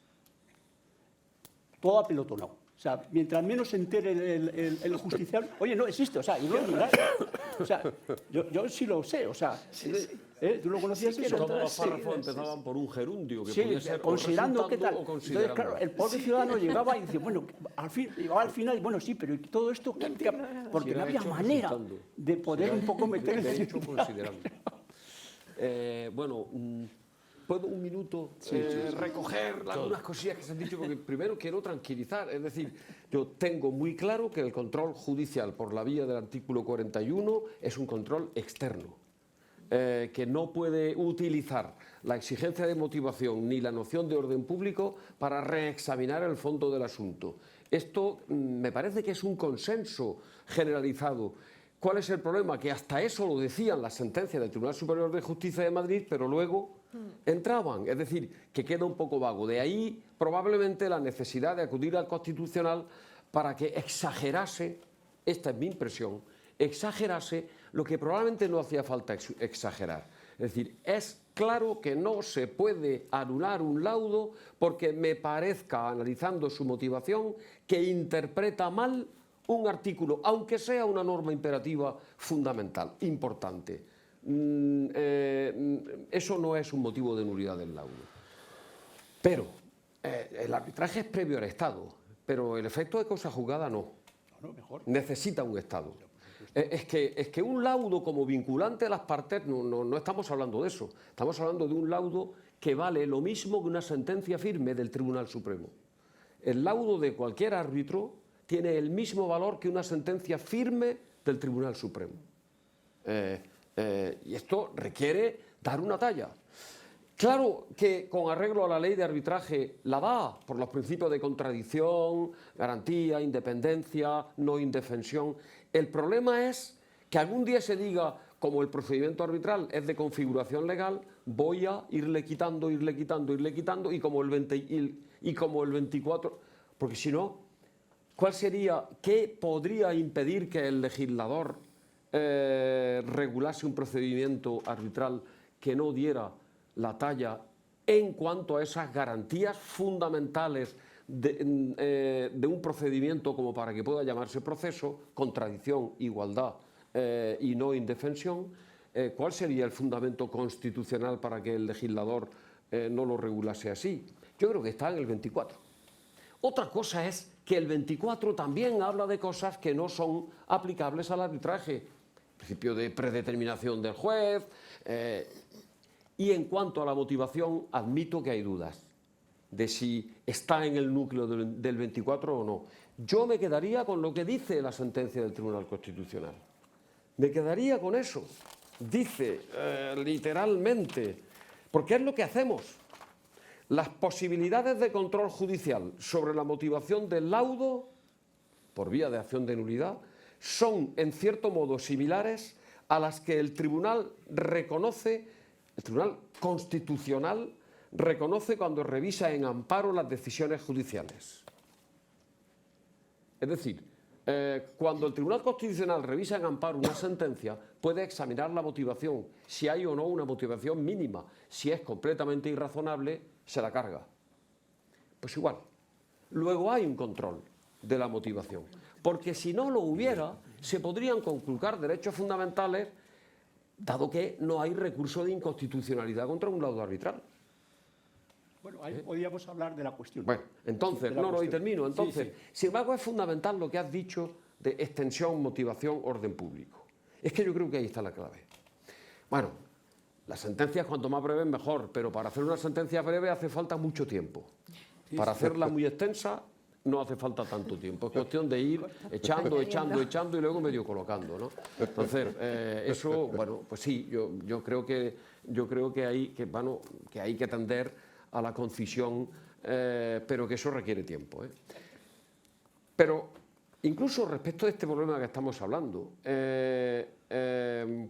D: Todo apelotonado. O sea, mientras menos se entere el justiciable... Oye, no existe, o sea, yo no lo miráis. O sea, yo sí lo sé, o sea... ¿Tú lo conocías eso?
F: Todos los párrafos empezaban por un gerundio, que
D: Sí,
F: podía ser
D: considerando qué tal.
F: o
D: Entonces,
F: considerando.
D: claro, el pobre ciudadano llegaba y decía, bueno, llegaba al final, bueno, sí, pero ¿y todo esto? Porque
F: Si
D: no
F: era
D: había
F: hecho
D: manera
F: resultando.
D: de poder un poco meter en
F: De hecho, considerando. Bueno, ¿puedo un minuto recoger algunas cosillas que se han dicho? Porque primero quiero tranquilizar. Es decir, yo tengo muy claro que el control judicial por la vía del artículo 41 es un control externo. Que no puede utilizar la exigencia de motivación ni la noción de orden público para reexaminar el fondo del asunto. Esto me parece que es un consenso generalizado. ¿Cuál es el problema? Que hasta eso lo decían las sentencias del Tribunal Superior de Justicia de Madrid, pero luego entraban. Es decir, que queda un poco vago. De ahí probablemente la necesidad de acudir al Constitucional para que exagerase, esta es mi impresión, exagerase lo que probablemente no hacía falta exagerar. Es decir, es claro que no se puede anular un laudo porque me parezca, analizando su motivación, que interpreta mal un artículo, aunque sea una norma imperativa fundamental, importante. Eso no es un motivo de nulidad del laudo. Pero el arbitraje es previo al Estado, pero el efecto de cosa juzgada no. Necesita un Estado. Es que un laudo como vinculante a las partes, no estamos hablando de eso. Estamos hablando de un laudo que vale lo mismo que una sentencia firme del Tribunal Supremo. El laudo de cualquier árbitro tiene el mismo valor que una sentencia firme del Tribunal Supremo. Y esto requiere dar una talla. Claro que con arreglo a la ley de arbitraje la da por los principios de contradicción, garantía, independencia, no indefensión. El problema es que algún día se diga, como el procedimiento arbitral es de configuración legal, voy a irle quitando, y como el 24, porque si no, ¿cuál sería, qué podría impedir que el legislador regulase un procedimiento arbitral que no diera la talla en cuanto a esas garantías fundamentales de un procedimiento como para que pueda llamarse proceso, contradicción, igualdad y no indefensión? ¿Cuál sería el fundamento constitucional para que el legislador no lo regulase así? Yo creo que está en el 24. Otra cosa es que el 24 también habla de cosas que no son aplicables al arbitraje. Principio de predeterminación del juez. Y en cuanto a la motivación, admito que hay dudas de si está en el núcleo del 24 o no. Yo me quedaría con lo que dice la sentencia del Tribunal Constitucional. Me quedaría con eso. Dice literalmente, porque es lo que hacemos. Las posibilidades de control judicial sobre la motivación del laudo, por vía de acción de nulidad, son en cierto modo similares a las que el Tribunal reconoce, el Tribunal Constitucional reconoce cuando revisa en amparo las decisiones judiciales. Es decir, cuando el Tribunal Constitucional revisa en amparo una sentencia, puede examinar la motivación, si hay o no una motivación mínima. Si es completamente irrazonable, se la carga. Pues igual. Luego hay un control de la motivación. Porque si no lo hubiera, se podrían conculcar derechos fundamentales, dado que no hay recurso de inconstitucionalidad contra un laudo arbitral.
D: Bueno, ahí podríamos hablar de la cuestión.
F: Bueno, entonces, y termino. Entonces,
D: Sí, sí.
F: sin embargo, es fundamental lo que has dicho de extensión, motivación, orden público. Es que yo creo que ahí está la clave. Bueno, las sentencias cuanto más breves mejor, pero para hacer una sentencia breve hace falta mucho tiempo. Para hacerla muy extensa no hace falta tanto tiempo. Es cuestión de ir echando y luego medio colocando, ¿no? Entonces, eso, bueno, pues sí, yo creo que hay que tender a la concisión, pero que eso requiere tiempo. Pero incluso respecto de este problema que estamos hablando,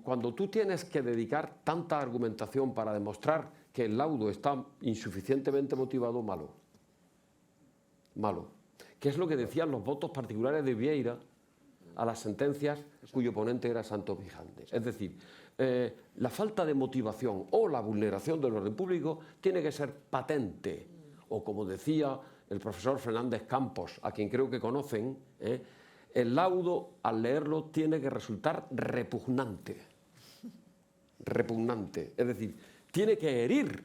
F: cuando tú tienes que dedicar tanta argumentación para demostrar que el laudo está insuficientemente motivado, malo. Que es lo que decían los votos particulares de Vieira a las sentencias cuyo ponente era Santos Mijandes. Es decir, la falta de motivación o la vulneración del orden público tiene que ser patente, o como decía el profesor Fernández Campos, a quien creo que conocen, el laudo al leerlo tiene que resultar repugnante, es decir, tiene que herir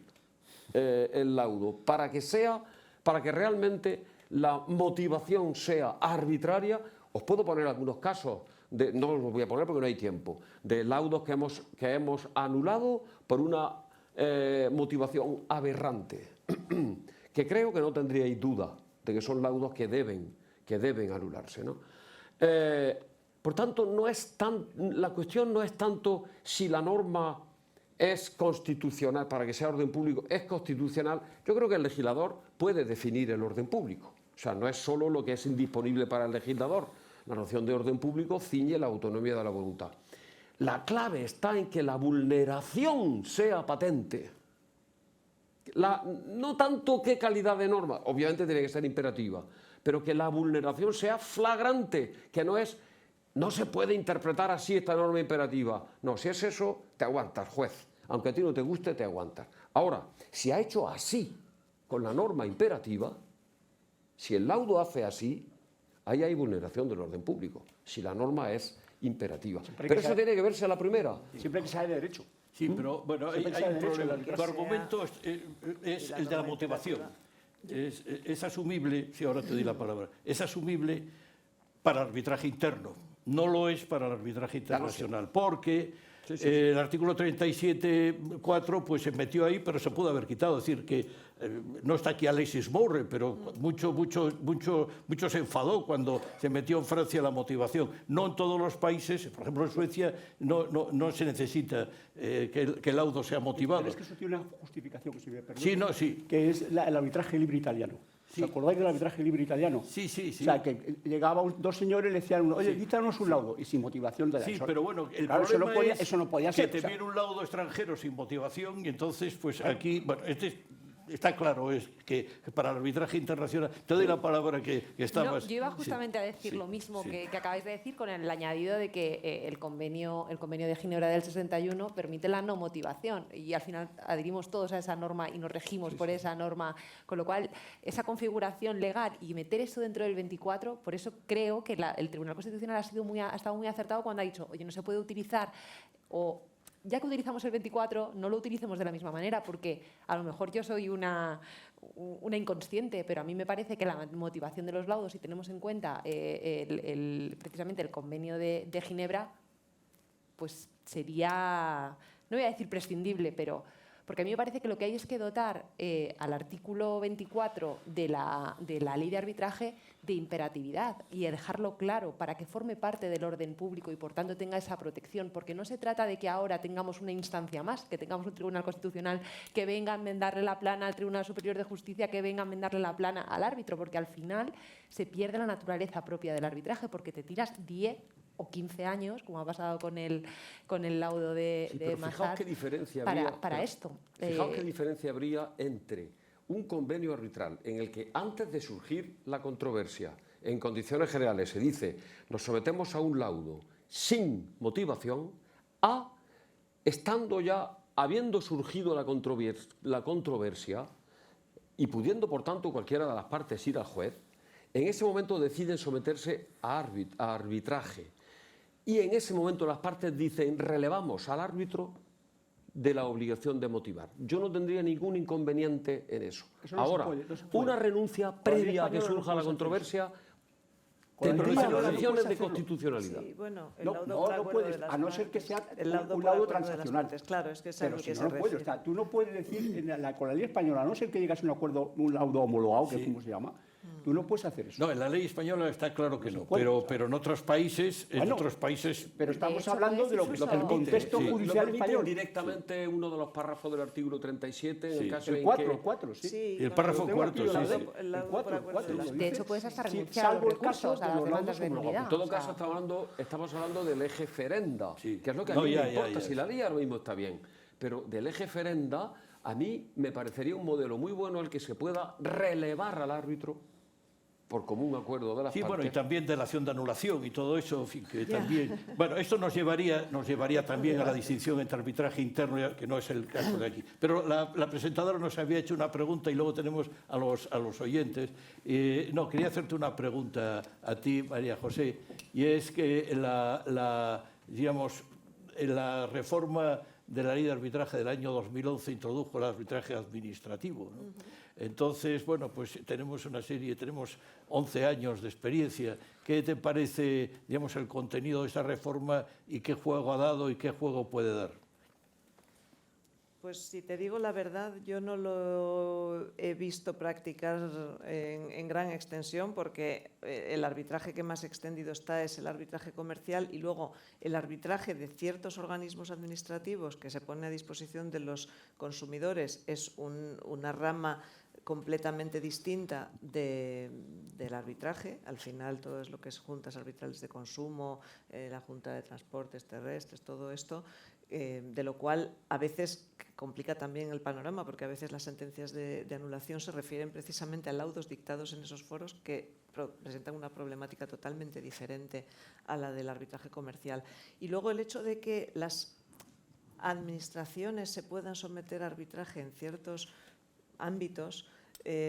F: el laudo para que realmente la motivación sea arbitraria. Os puedo poner algunos casos, no los voy a poner porque no hay tiempo, de laudos que hemos anulado por una motivación aberrante, que creo que no tendríais duda de que son laudos que deben anularse, ¿no? Por tanto, la cuestión no es tanto si la norma es constitucional, para que sea orden público, es constitucional. Yo creo que el legislador puede definir el orden público. O sea, no es solo lo que es indisponible para el legislador. La noción de orden público ciñe la autonomía de la voluntad. La clave está en que la vulneración sea patente. No tanto qué calidad de norma, obviamente tiene que ser imperativa, pero que la vulneración sea flagrante, que no se puede interpretar así esta norma imperativa. No, si es eso, te aguantas, juez. Aunque a ti no te guste, te aguantas. Ahora, si ha hecho así con la norma imperativa, si el laudo hace así, ahí hay vulneración del orden público, si la norma es imperativa. Pero eso tiene que verse a la primera.
D: Siempre que sea de derecho.
C: Sí, pero bueno, hay un problema. Tu argumento es el de la motivación. Es asumible, sí, ahora te doy la palabra, es asumible para arbitraje interno, no lo es para el arbitraje internacional, porque el artículo 37.4 pues se metió ahí, pero se pudo haber quitado. Es decir, que no está aquí Alexis Moure, pero mucho se enfadó cuando se metió en Francia la motivación. No en todos los países, por ejemplo en Suecia, no se necesita que el laudo sea motivado.
D: Pero es que eso tiene una justificación, si me permite,
C: Sí.
D: que es el arbitraje libre italiano.
C: Sí.
D: ¿Os acordáis del arbitraje libre italiano?
C: Sí.
D: O sea, que llegaban dos señores y le decían uno, oye, quítanos un laudo, y sin motivación de la
C: Sí, pero bueno, el
D: claro,
C: problema
D: eso no podía
C: que
D: ser.
C: te viene un laudo extranjero sin motivación y entonces, pues aquí, bueno, está claro, es que para el arbitraje internacional, te doy la palabra que está
E: No,
C: más...
E: yo iba justamente a decir lo mismo que acabáis de decir, con el añadido de que el convenio de Ginebra del 61 permite la no motivación y al final adherimos todos a esa norma y nos regimos por esa norma, con lo cual esa configuración legal y meter eso dentro del 24, por eso creo que el Tribunal Constitucional ha estado muy acertado cuando ha dicho, oye, no se puede utilizar ya que utilizamos el 24, no lo utilicemos de la misma manera, porque a lo mejor yo soy una inconsciente, pero a mí me parece que la motivación de los laudos, si tenemos en cuenta precisamente el convenio de Ginebra, pues sería, no voy a decir prescindible, pero Porque a mí me parece que lo que hay es que dotar al artículo 24 de la ley de arbitraje de imperatividad y dejarlo claro para que forme parte del orden público y por tanto tenga esa protección, porque no se trata de que ahora tengamos una instancia más, que tengamos un Tribunal Constitucional que venga a enmendarle la plana al Tribunal Superior de Justicia, que venga a enmendarle la plana al árbitro, porque al final se pierde la naturaleza propia del arbitraje, porque te tiras 10 o 15 años, como ha pasado con el laudo de
F: Pero
E: Mazar,
F: fijaos qué diferencia
E: para esto.
F: Fijaos qué diferencia habría entre un convenio arbitral en el que antes de surgir la controversia, en condiciones generales se dice nos sometemos a un laudo sin motivación, a estando ya, habiendo surgido la controversia y pudiendo por tanto cualquiera de las partes ir al juez, en ese momento deciden someterse a arbitraje. Y en ese momento las partes dicen relevamos al árbitro de la obligación de motivar. Yo no tendría ningún inconveniente en eso.
D: Eso no
F: Ahora,
D: se puede, no se puede.
F: una renuncia previa a que surja la controversia tendría relaciones de constitucionalidad.
G: Sí, bueno, el
D: No,
G: laudo
D: no,
G: por
D: no
G: acuerdo
D: puedes,
G: de las
D: a no ser que
G: partes.
D: sea
G: El laudo
D: un
G: por
D: laudo
G: acuerdo de las
D: transaccional.
G: partes. Claro, es que es
D: Pero
G: al
D: si
G: que
D: no,
G: se
D: no puedes,
G: refiere.
D: o sea, tú no puedes decir con la ley española, a no ser que llegas a un acuerdo, un laudo homologado, que es como se llama, tú no puedes hacer eso.
C: No, en la ley española está claro que no,
D: puede,
C: pero en otros países,
D: Bueno,
C: de
D: pero estamos
E: hecho,
D: hablando
E: puedes
D: de lo que
E: incluso-
D: el contexto
C: Sí.
F: Lo
D: judicial
F: permite
D: español.
F: directamente uno de los párrafos del artículo 37, en
C: Sí.
F: el caso
D: El
F: en
D: 4,
F: que...
D: el 4, sí.
G: Sí,
C: Y el
G: no,
C: párrafo
G: lo tengo
C: cuarto,
G: aquí,
C: sí,
G: el
C: sí.
G: laudo- el laudo por acuerdo de las
E: De hecho, puedes hasta
D: Sí,
E: renunciar a los
D: salvo el caso
E: recursos, a
D: de
E: las
D: los
E: demandas
D: laudos
E: de
D: homologados.
E: nulidad.
F: En todo
E: o sea,
F: caso estamos hablando del eje ferenda,
C: Sí.
F: que es lo que a
C: No,
F: mí
C: ya,
F: me
C: ya,
F: importa.
C: ya.
F: Si la ley ahora mismo está bien, pero del eje ferenda a mí me parecería un modelo muy bueno el que se pueda relevar al árbitro por común acuerdo de las
C: Sí,
F: partes.
C: bueno, y también de la acción de anulación y todo eso, en fin, que también... Bueno, esto nos llevaría también a la distinción entre arbitraje interno, que no es el caso de aquí. Pero la presentadora nos había hecho una pregunta y luego tenemos a los oyentes. No, quería hacerte una pregunta a ti, María José, y es que digamos, en la reforma de la ley de arbitraje del año 2011 introdujo el arbitraje administrativo, ¿no? Entonces, bueno, pues tenemos 11 años de experiencia. ¿Qué te parece, digamos, el contenido de esa reforma y qué juego ha dado y qué juego puede dar?
G: Pues si te digo la verdad, yo no lo he visto practicar en gran extensión porque el arbitraje que más extendido está es el arbitraje comercial y luego el arbitraje de ciertos organismos administrativos que se pone a disposición de los consumidores es una rama completamente distinta del arbitraje. Al final todo es lo que es juntas arbitrales de consumo, la Junta de Transportes Terrestres, todo esto, de lo cual a veces complica también el panorama, porque a veces las sentencias de anulación se refieren precisamente a laudos dictados en esos foros que presentan una problemática totalmente diferente a la del arbitraje comercial. Y luego el hecho de que las administraciones se puedan someter a arbitraje en ciertos ámbitos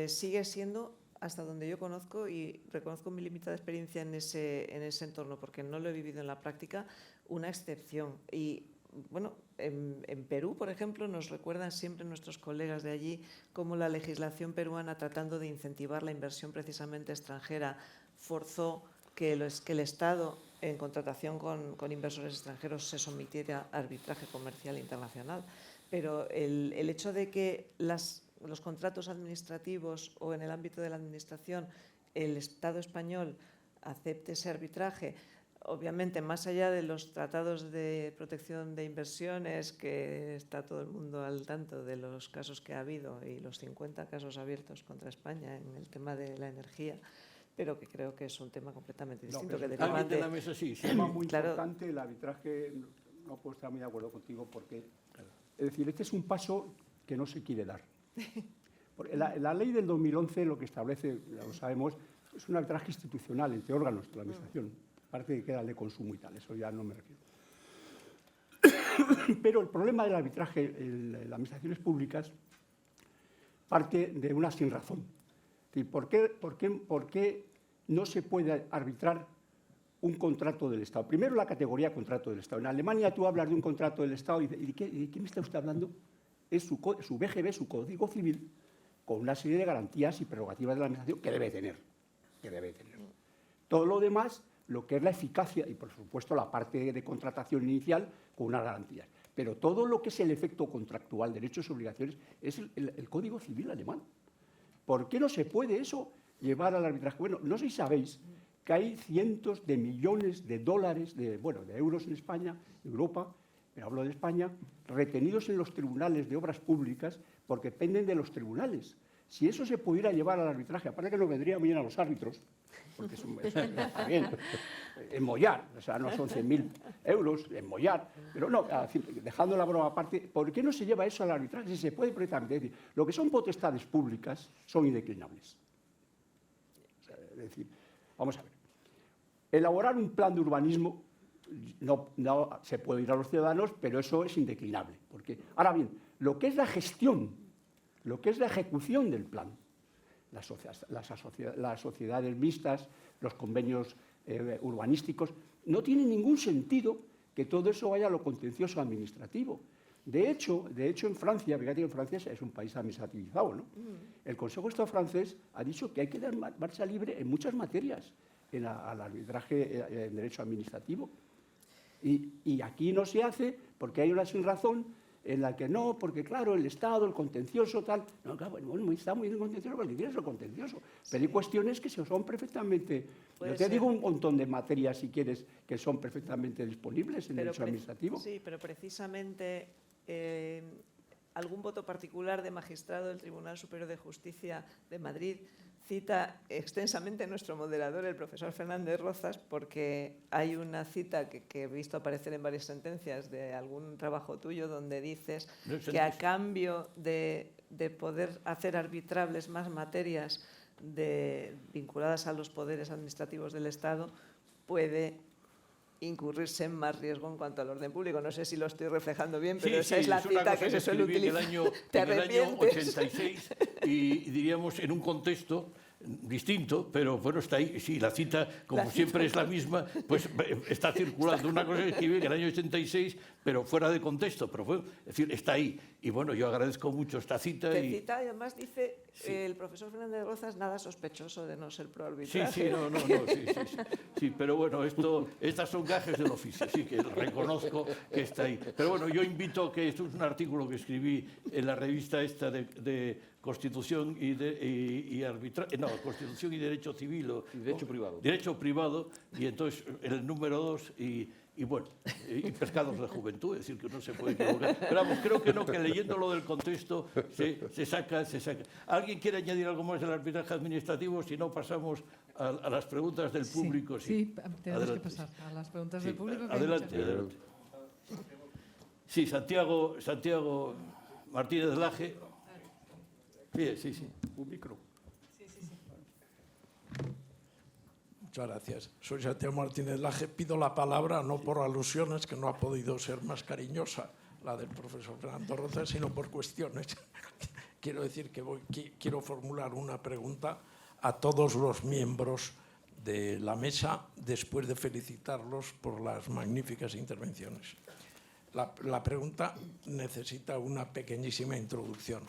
G: sigue siendo, hasta donde yo conozco, y reconozco mi limitada experiencia en ese entorno, porque no lo he vivido en la práctica, una excepción. Y bueno, en Perú, por ejemplo, nos recuerdan siempre nuestros colegas de allí cómo la legislación peruana, tratando de incentivar la inversión precisamente extranjera, forzó que el Estado, en contratación con inversores extranjeros, se sometiera a arbitraje comercial internacional. Pero el hecho de que los contratos administrativos o en el ámbito de la administración el Estado español acepte ese arbitraje, obviamente más allá de los tratados de protección de inversiones, que está todo el mundo al tanto de los casos que ha habido y los 50 casos abiertos contra España en el tema de la energía, pero que creo que es un tema completamente distinto.
D: pero
G: que deriva
C: ¿Alguien de
G: de-
C: la mesa? Sí, sí.
D: Un tema muy
G: Claro.
D: importante, el arbitraje, no puedo estar muy de acuerdo contigo porque, es decir, este es un paso que no se quiere dar. Porque la ley del 2011 lo que establece, ya lo sabemos, es un arbitraje institucional entre órganos de la administración, aparte de que era el de consumo y tal, eso ya no me refiero. Pero el problema del arbitraje en las administraciones públicas parte de una sinrazón. Es decir, ¿por qué no se puede arbitrar un contrato del Estado? Primero, la categoría contrato del Estado. En Alemania tú hablas de un contrato del Estado y ¿de qué me está usted hablando? Es su BGB, su Código Civil, con una serie de garantías y prerrogativas de la administración que debe tener. Todo lo demás, lo que es la eficacia y, por supuesto, la parte de contratación inicial con unas garantías. pero todo lo que es el efecto contractual, derechos y obligaciones, es el Código Civil alemán. ¿Por qué no se puede eso llevar al arbitraje? Bueno, no sé si sabéis que hay cientos de millones de dólares, de euros en España, Europa, pero hablo de España, retenidos en los tribunales de obras públicas porque penden de los tribunales. Si eso se pudiera llevar al arbitraje, aparte que nos vendría muy bien a los árbitros, porque está bien, en Mollar, o sea, no son 100.000 euros en Mollar, pero no, dejando la broma aparte, ¿por qué no se lleva eso al arbitraje? Si se puede perfectamente. Es decir, lo que son potestades públicas son indeclinables. O sea, es decir, vamos a ver, elaborar un plan de urbanismo no se puede ir a los ciudadanos, pero eso es indeclinable. Porque, ahora bien, lo que es la gestión, lo que es la ejecución del plan, las sociedades mixtas, los convenios urbanísticos, no tiene ningún sentido que todo eso vaya a lo contencioso administrativo. De hecho, en Francia, fíjate que en Francia es un país administrativizado, ¿no? El Consejo de Estado francés ha dicho que hay que dar marcha libre en muchas materias, al arbitraje en derecho administrativo. Y aquí no se hace porque hay una sinrazón en la que no, porque claro, el Estado, el contencioso, tal. No, claro, bueno, está muy bien contencioso porque tienes el contencioso. Pero hay cuestiones que son perfectamente. Yo te digo un montón de materias, si quieres, que son perfectamente disponibles en derecho administrativo.
G: Sí, pero precisamente algún voto particular de magistrado del Tribunal Superior de Justicia de Madrid cita extensamente a nuestro moderador, el profesor Fernández Rozas, porque hay una cita que he visto aparecer en varias sentencias de algún trabajo tuyo donde dices que a cambio de poder hacer arbitrables más materias vinculadas a los poderes administrativos del Estado, puede incurrirse en más riesgo en cuanto al orden público. No sé si lo estoy reflejando bien, pero esa es la cita que se suele utilizar.
C: En el año 86, y diríamos en un contexto distinto, pero bueno, está ahí. Sí, la cita, como siempre es la misma, pues está circulando. Una cosa que escribí en el año 86, pero fuera de contexto, pero es decir, está ahí. Y bueno, yo agradezco mucho esta cita.
G: Cita, y además dice el profesor Fernández Rozas, nada sospechoso de no ser pro arbitraje.
C: Sí, pero bueno, estas son gajes del oficio, sí, que reconozco que está ahí. Pero bueno, yo invito que esto es un artículo que escribí en la revista esta de Constitución y arbitraje, no, Constitución y Derecho Civil
F: y Derecho Privado.
C: Derecho Privado, y entonces el número 2 y bueno, y pescados de juventud, es decir, que no se puede equivocar. Pero vamos, creo que no, que leyendo lo del contexto se saca. ¿Alguien quiere añadir algo más del arbitraje administrativo? Si no, pasamos a las preguntas del público.
A: Sí, tenemos que pasar a las preguntas del público.
C: Adelante. Sí, Santiago Martínez Laje. Sí.
D: Un micro.
H: Muchas gracias. Soy Santiago Martínez Laje. Pido la palabra no por alusiones, que no ha podido ser más cariñosa la del profesor Fernando Rozas, sino por cuestiones. Quiero decir que quiero formular una pregunta a todos los miembros de la mesa después de felicitarlos por las magníficas intervenciones. La pregunta necesita una pequeñísima introducción.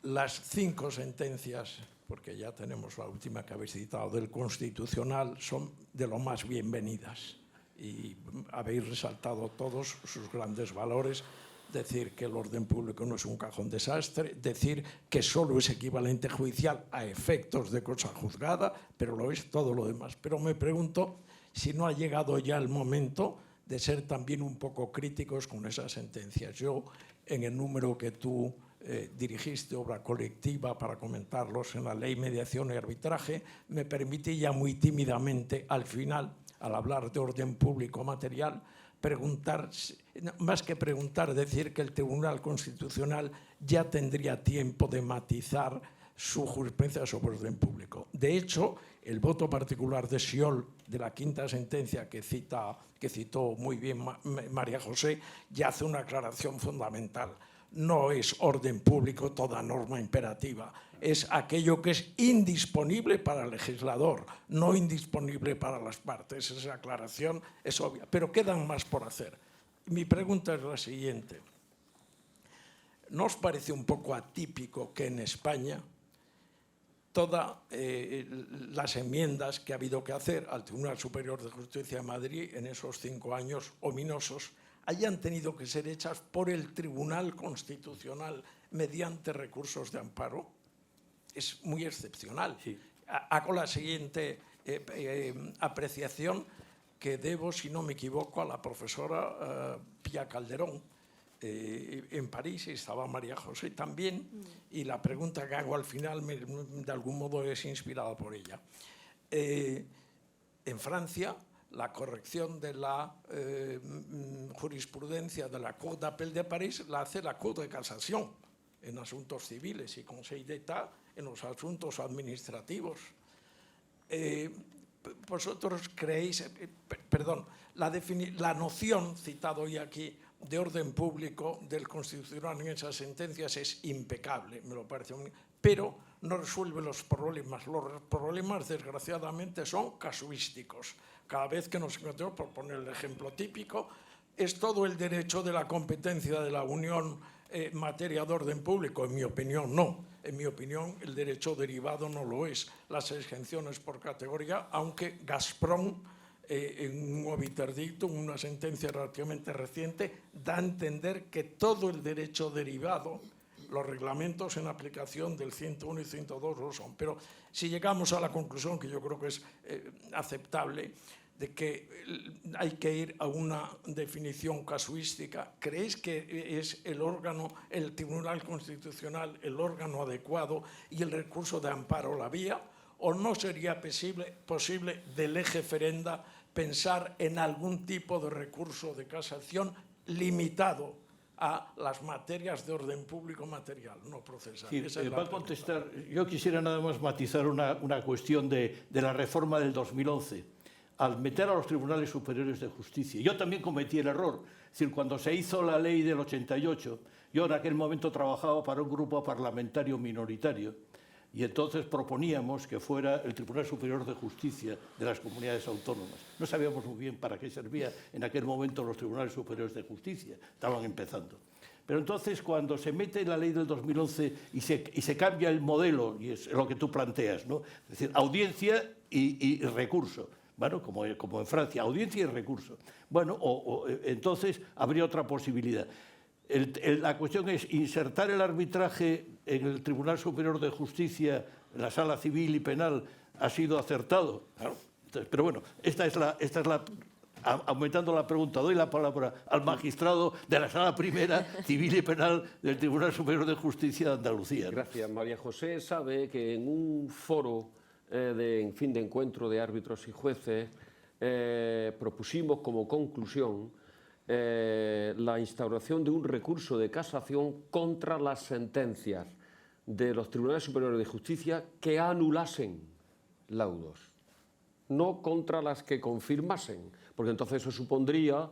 H: Las 5 sentencias, porque ya tenemos la última que habéis citado, del Constitucional, son de lo más bienvenidas. Y habéis resaltado todos sus grandes valores, decir que el orden público no es un cajón desastre, decir que solo es equivalente judicial a efectos de cosa juzgada, pero lo es todo lo demás. Pero me pregunto si no ha llegado ya el momento de ser también un poco críticos con esas sentencias. Yo, en el número que tú dirigiste, obra colectiva, para comentarlos en la Ley Mediación y Arbitraje, me permití ya muy tímidamente, al final, al hablar de orden público material, preguntar, más que preguntar, decir que el Tribunal Constitucional ya tendría tiempo de matizar su jurisprudencia sobre orden público. De hecho, el voto particular de Siol, de la 5ª sentencia que citó muy bien María José, ya hace una aclaración fundamental. No es orden público toda norma imperativa, es aquello que es indisponible para el legislador, no indisponible para las partes. Esa aclaración es obvia, pero quedan más por hacer. Mi pregunta es la siguiente. ¿No os parece un poco atípico que en España todas las enmiendas que ha habido que hacer al Tribunal Superior de Justicia de Madrid en esos 5 años ominosos hayan tenido que ser hechas por el Tribunal Constitucional mediante recursos de amparo es muy excepcional.
C: Sí.
H: Hago la siguiente apreciación que debo, si no me equivoco, a la profesora Pía Calderón. En París estaba María José también, y la pregunta que hago al final de algún modo es inspirada por ella. En Francia, la corrección de la jurisprudencia de la Cour d'appel de París la hace la Cour de Casación en asuntos civiles y Conseil d'État en los asuntos administrativos. Vosotros creéis, perdón, la noción citada hoy aquí de orden público del Constitucional en esas sentencias es impecable, me lo parece, pero no resuelve los problemas. Los problemas, desgraciadamente, son casuísticos. Cada vez que nos encontramos, por poner el ejemplo típico, ¿es todo el derecho de la competencia de la Unión en materia de orden público? En mi opinión, no. En mi opinión, el derecho derivado no lo es. Las exenciones por categoría, aunque Gazprom, en un obiterdicto, en una sentencia relativamente reciente, da a entender que todo el derecho derivado, los reglamentos en aplicación del 101 y 102 lo son. Pero si llegamos a la conclusión, que yo creo que es aceptable, de que hay que ir a una definición casuística, ¿creéis que es el órgano, el Tribunal Constitucional, el órgano adecuado y el recurso de amparo la vía? ¿O no sería posible de lege ferenda pensar en algún tipo de recurso de casación limitado a las materias de orden público material, no procesal?
C: Sí,
H: Esa es
C: va a contestar. Yo quisiera nada más matizar una cuestión de la reforma del 2011. Al meter a los tribunales superiores de justicia, yo también cometí el error. Es decir, cuando se hizo la ley del 88, yo en aquel momento trabajaba para un grupo parlamentario minoritario y entonces proponíamos que fuera el Tribunal Superior de Justicia de las comunidades autónomas. No sabíamos muy bien para qué servía en aquel momento los tribunales superiores de justicia, estaban empezando. Pero entonces, cuando se mete la ley del 2011 y se cambia el modelo, y es lo que tú planteas, ¿no? Es decir, audiencia y recurso. Bueno, como en Francia, audiencia y recurso. Bueno, entonces habría otra posibilidad. La cuestión es insertar el arbitraje en el Tribunal Superior de Justicia, en la Sala Civil y Penal, ha sido acertado. Claro. Entonces, pero bueno, esta es la aumentando la pregunta, doy la palabra al magistrado de la Sala Primera, Civil y Penal del Tribunal Superior de Justicia de Andalucía.
F: Gracias. María José sabe que en un foro de encuentro de árbitros y jueces propusimos como conclusión la instauración de un recurso de casación contra las sentencias de los tribunales superiores de justicia que anulasen laudos, no contra las que confirmasen, porque entonces eso supondría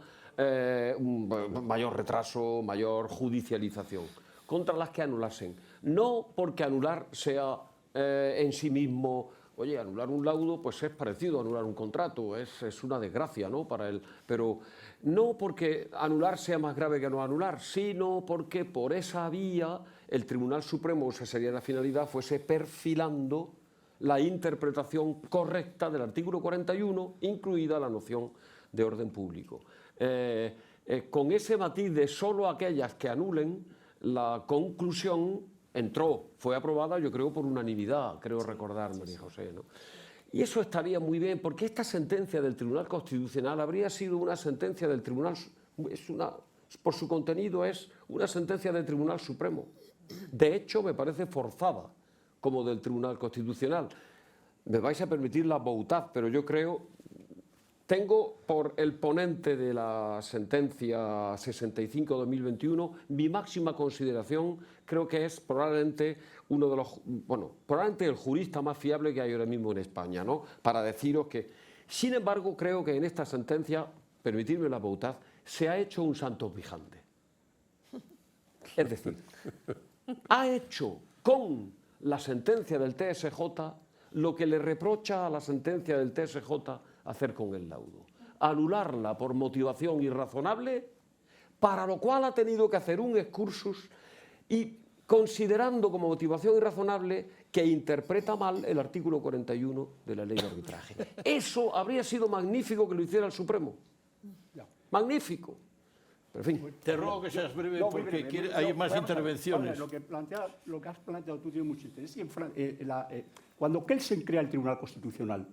F: un mayor retraso, mayor judicialización, contra las que anulasen. No porque anular sea en sí mismo. Oye, anular un laudo pues es parecido a anular un contrato, es una desgracia, ¿no? Para él. Pero no porque anular sea más grave que no anular, sino porque por esa vía el Tribunal Supremo, esa sería la finalidad, fuese perfilando la interpretación correcta del artículo 41, incluida la noción de orden público. Con ese matiz de solo aquellas que anulen, la conclusión fue aprobada, yo creo, por unanimidad, creo recordar, María José, ¿no? Y eso estaría muy bien, porque esta sentencia del Tribunal Constitucional habría sido una sentencia del Tribunal, por su contenido es una sentencia del Tribunal Supremo. De hecho, me parece forzada, como del Tribunal Constitucional. Me vais a permitir la boutade, pero yo creo... Tengo por el ponente de la sentencia 65-2021 mi máxima consideración, creo que es probablemente uno de los, probablemente el jurista más fiable que hay ahora mismo en España, ¿no? Para deciros que, sin embargo, creo que en esta sentencia, permitidme la boutade, se ha hecho un santo pijante. Es decir, ha hecho con la sentencia del TSJ lo que le reprocha a la sentencia del TSJ hacer con el laudo, anularla por motivación irrazonable, para lo cual ha tenido que hacer un excursus y considerando como motivación irrazonable que interpreta mal el artículo 41 de la ley de arbitraje. Eso habría sido magnífico que lo hiciera el Supremo. Magnífico. Pero, en fin.
C: Te ruego que seas breve
D: No, muy
C: porque
D: breve,
C: hay
D: no,
C: más
D: vamos a ver.
C: intervenciones.
D: Ahora, lo que has planteado tú tiene mucho interés. Sí, cuando Kelsen crea el Tribunal Constitucional,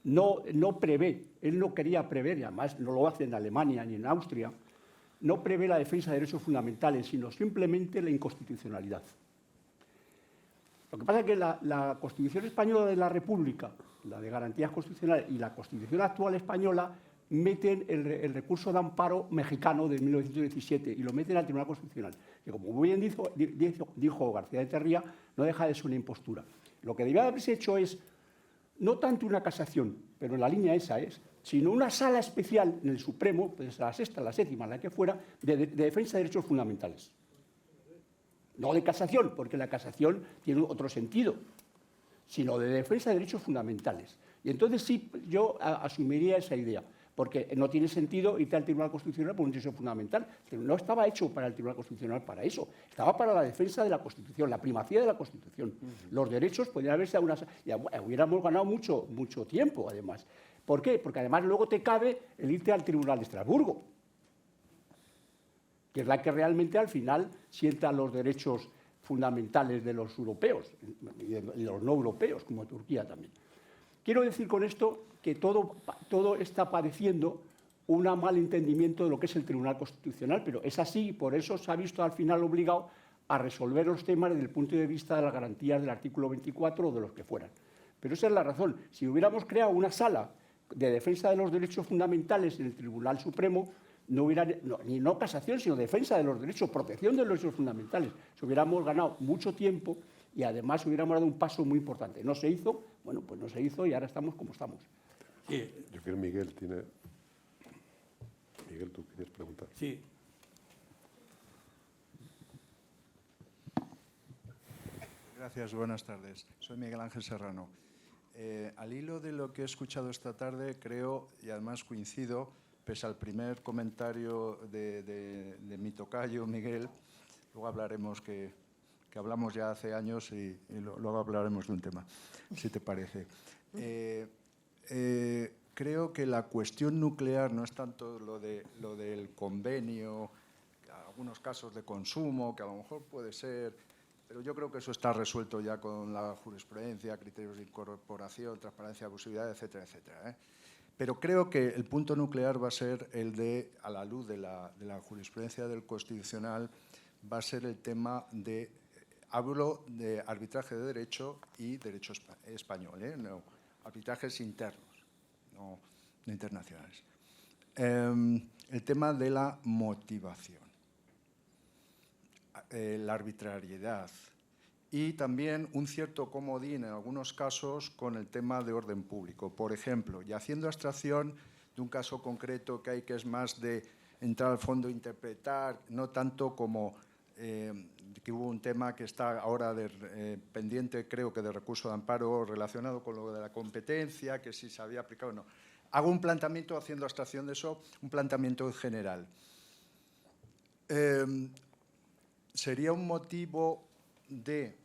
D: no prevé, él no quería prever, y además no lo hace en Alemania ni en Austria, no prevé la defensa de derechos fundamentales, sino simplemente la inconstitucionalidad. Lo que pasa es que la Constitución española de la República, la de garantías constitucionales, y la Constitución actual española meten el recurso de amparo mexicano de 1917 y lo meten al Tribunal Constitucional, que como muy bien dijo García de Terría, no deja de ser una impostura. Lo que debía haberse hecho es no tanto una casación, pero en la línea esa es, sino una sala especial en el Supremo, pues la sexta, la séptima, la que fuera, de defensa de derechos fundamentales. No de casación, porque la casación tiene otro sentido, sino de defensa de derechos fundamentales. Y entonces sí, yo asumiría esa idea, porque no tiene sentido irte al Tribunal Constitucional por un derecho fundamental. No estaba hecho para el Tribunal Constitucional para eso, estaba para la defensa de la Constitución, la primacía de la Constitución. Los derechos podrían haberse a una... Ya, hubiéramos ganado mucho tiempo, además. ¿Por qué? Porque además luego te cabe el irte al Tribunal de Estrasburgo, que es la que realmente al final sienta los derechos fundamentales de los europeos y de los no europeos, como Turquía también. Quiero decir con esto que todo está padeciendo un mal entendimiento de lo que es el Tribunal Constitucional, pero es así y por eso se ha visto al final obligado a resolver los temas desde el punto de vista de las garantías del artículo 24 o de los que fueran. Pero esa es la razón. Si hubiéramos creado una sala de defensa de los derechos fundamentales en el Tribunal Supremo, no hubiera ni casación, sino defensa de los derechos, protección de los derechos fundamentales. Se hubiéramos ganado mucho tiempo y además hubiéramos dado un paso muy importante. No se hizo, bueno, pues no se hizo y ahora estamos como estamos.
C: Sí.
B: Yo creo que Miguel tiene... Miguel, ¿tú quieres preguntar?
C: Sí.
I: Gracias, buenas tardes. Soy Miguel Ángel Serrano. Al hilo de lo que he escuchado esta tarde, creo, y además coincido, pese al primer comentario de mi tocayo, Miguel, luego hablaremos que hablamos ya hace años y luego hablaremos de un tema, si te parece. Creo que la cuestión nuclear no es tanto lo del convenio, algunos casos de consumo, que a lo mejor puede ser, pero yo creo que eso está resuelto ya con la jurisprudencia, criterios de incorporación, transparencia, abusividad, etcétera, etcétera. Pero creo que el punto nuclear va a ser el de, a la luz de la jurisprudencia del Constitucional, va a ser el tema de, hablo de arbitraje de derecho y derecho español, no, arbitrajes internos, no internacionales. El tema de la motivación, la arbitrariedad y también un cierto comodín en algunos casos con el tema de orden público. Por ejemplo, y haciendo abstracción de un caso concreto que es más de entrar al fondo e interpretar, no tanto como que hubo un tema que está ahora pendiente, creo que de recurso de amparo relacionado con lo de la competencia, que si se había aplicado o no. Hago un planteamiento, haciendo abstracción de eso, un planteamiento en general. Sería un motivo de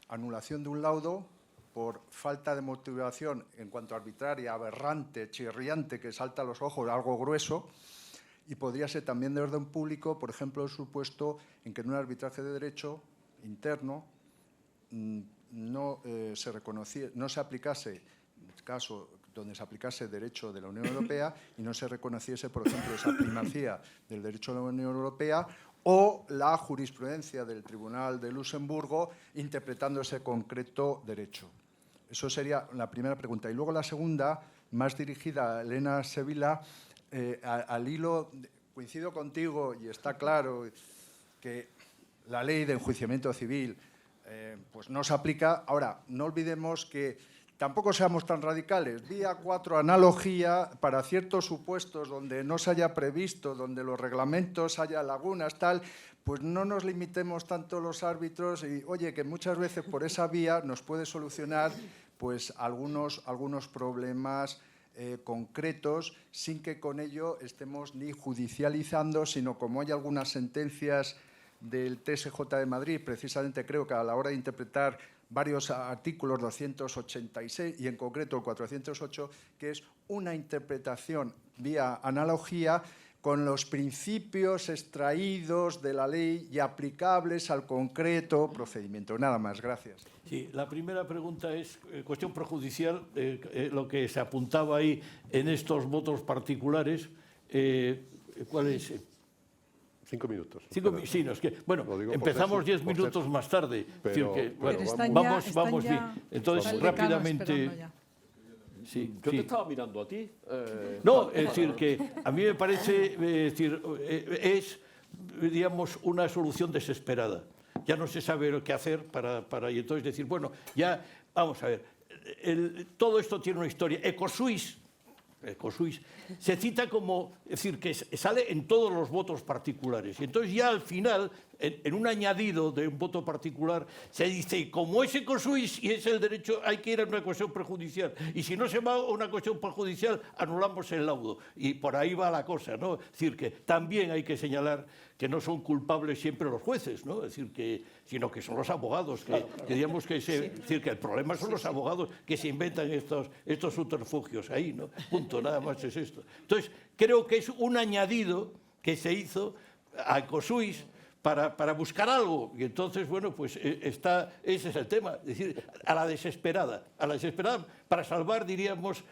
I: anulación de un laudo por falta de motivación en cuanto a arbitraria, aberrante, chirriante, que salta a los ojos, algo grueso, y podría ser también de orden público, por ejemplo, el supuesto en que en un arbitraje de derecho interno no se aplicase, en el caso donde se aplicase derecho de la Unión Europea y no se reconociese, por ejemplo, esa primacía del derecho de la Unión Europea o la jurisprudencia del Tribunal de Luxemburgo interpretando ese concreto derecho. Eso sería la primera pregunta. Y luego la segunda, más dirigida a Elena Sevilla, al hilo, coincido contigo y está claro que la ley de enjuiciamiento civil pues no se aplica. Ahora, no olvidemos que tampoco seamos tan radicales. Vía 4, analogía para ciertos supuestos donde no se haya previsto, donde los reglamentos haya lagunas, tal, pues no nos limitemos tanto los árbitros y, oye, que muchas veces por esa vía nos puede solucionar pues algunos problemas concretos sin que con ello estemos ni judicializando, sino como hay algunas sentencias del TSJ de Madrid, precisamente creo que a la hora de interpretar varios artículos 286 y en concreto el 408, que es una interpretación vía analogía, con los principios extraídos de la ley y aplicables al concreto procedimiento. Nada más, gracias.
C: Sí, la primera pregunta es cuestión prejudicial, lo que se apuntaba ahí en estos votos particulares. ¿Cuál es?
B: 5 minutos.
C: Sí, no, es que, bueno, empezamos 10 minutos más tarde.
B: Pero,
C: decir que, bueno,
A: pero
C: vamos bien. Entonces, rápidamente... Sí,
F: Yo
C: sí.
F: te estaba mirando a ti.
C: No, es decir, que a mí me parece, es, digamos, una solución desesperada. Ya no se sabe lo que hacer para y entonces decir, bueno, ya, vamos a ver, todo esto tiene una historia. Ecosuisse se cita como, es decir, que sale en todos los votos particulares. Y entonces ya al final, en un añadido de un voto particular, se dice, como es Ecosuisse y es el derecho, hay que ir a una cuestión prejudicial. Y si no se va a una cuestión prejudicial, anulamos el laudo. Y por ahí va la cosa, ¿no? Es decir, que también hay que señalar que no son culpables siempre los jueces, ¿no? Es decir, sino que son los abogados, que digamos que es decir, que el problema son los abogados que se inventan estos subterfugios ahí, ¿no? Punto, nada más es esto. Entonces, creo que es un añadido que se hizo a Ecosuisse para buscar algo. Y entonces, bueno, pues ese es el tema. Es decir, a la desesperada, para salvar, diríamos,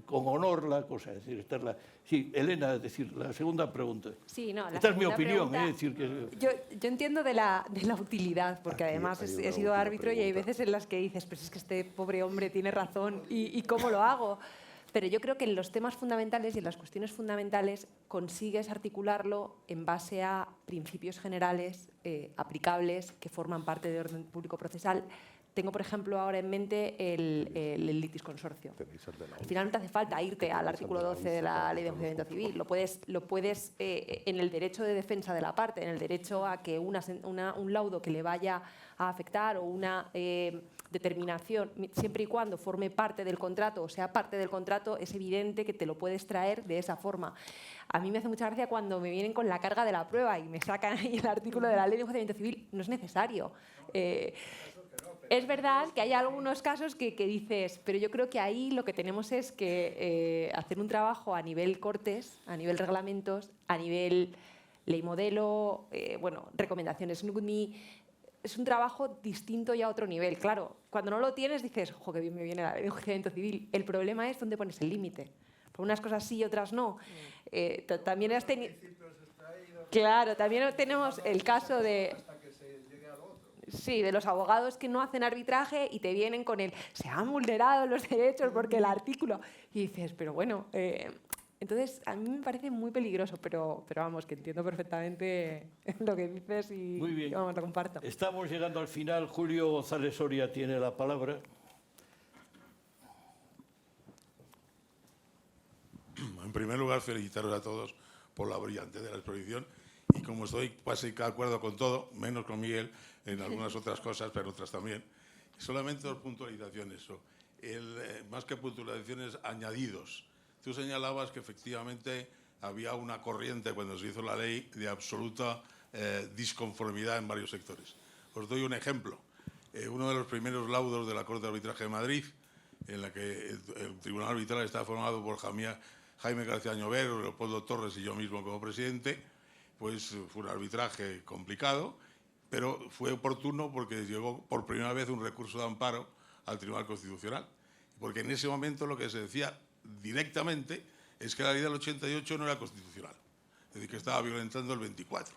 C: con honor la cosa. Es decir, sí, Elena, es decir, la segunda pregunta.
E: Sí, no,
C: esta es mi opinión.
E: Pregunta,
C: decir que...
E: yo entiendo de la utilidad, porque además he sido árbitro y hay veces en las que dices, pues es que este pobre hombre tiene razón y ¿cómo lo hago? Pero yo creo que en los temas fundamentales y en las cuestiones fundamentales consigues articularlo en base a principios generales aplicables que forman parte del orden público procesal. Tengo, por ejemplo, ahora en mente el litis consorcio. Al final no te hace falta irte al artículo 12 de la Ley de Enjuiciamiento Civil. Lo puedes en el derecho de defensa de la parte, en el derecho a que un laudo que le vaya a afectar o una determinación, siempre y cuando forme parte del contrato o sea parte del contrato, es evidente que te lo puedes traer de esa forma. A mí me hace mucha gracia cuando me vienen con la carga de la prueba y me sacan ahí el artículo de la Ley de Enjuiciamiento Civil. No es necesario. Es verdad que hay algunos casos que dices, pero yo creo que ahí lo que tenemos es que hacer un trabajo a nivel Cortes, a nivel reglamentos, a nivel ley modelo, recomendaciones NUCMI. Es un trabajo distinto y a otro nivel. Claro, cuando no lo tienes dices, ¡jo, qué bien me viene la ley de enjuiciamiento civil! El problema es dónde pones el límite. Por unas cosas sí y otras no. También has tenido... Claro, también tenemos el caso de... Sí, de los abogados que no hacen arbitraje y te vienen con se han vulnerado los derechos porque el artículo... Y dices, pero bueno... Entonces, a mí me parece muy peligroso, pero vamos, que entiendo perfectamente lo que dices y
C: muy bien.
E: Vamos, lo comparto.
C: Estamos llegando al final. Julio González Soria tiene la palabra.
J: En primer lugar, felicitaros a todos por la brillantez de la exposición y como estoy casi de acuerdo con todo, menos con Miguel, en algunas otras cosas, pero otras también. Solamente dos puntualizaciones. Más que puntualizaciones, añadidos. Tú señalabas que efectivamente había una corriente cuando se hizo la ley de absoluta disconformidad en varios sectores. Os doy un ejemplo. Uno de los primeros laudos de la Corte de Arbitraje de Madrid, en la que el Tribunal Arbitral está formado por Jaime García Ñovero, Leopoldo Torres y yo mismo como presidente, pues fue un arbitraje complicado, pero fue oportuno porque llegó por primera vez un recurso de amparo al Tribunal Constitucional. Porque en ese momento lo que se decía directamente es que la ley del 88 no era constitucional, es decir, que estaba violentando el 24.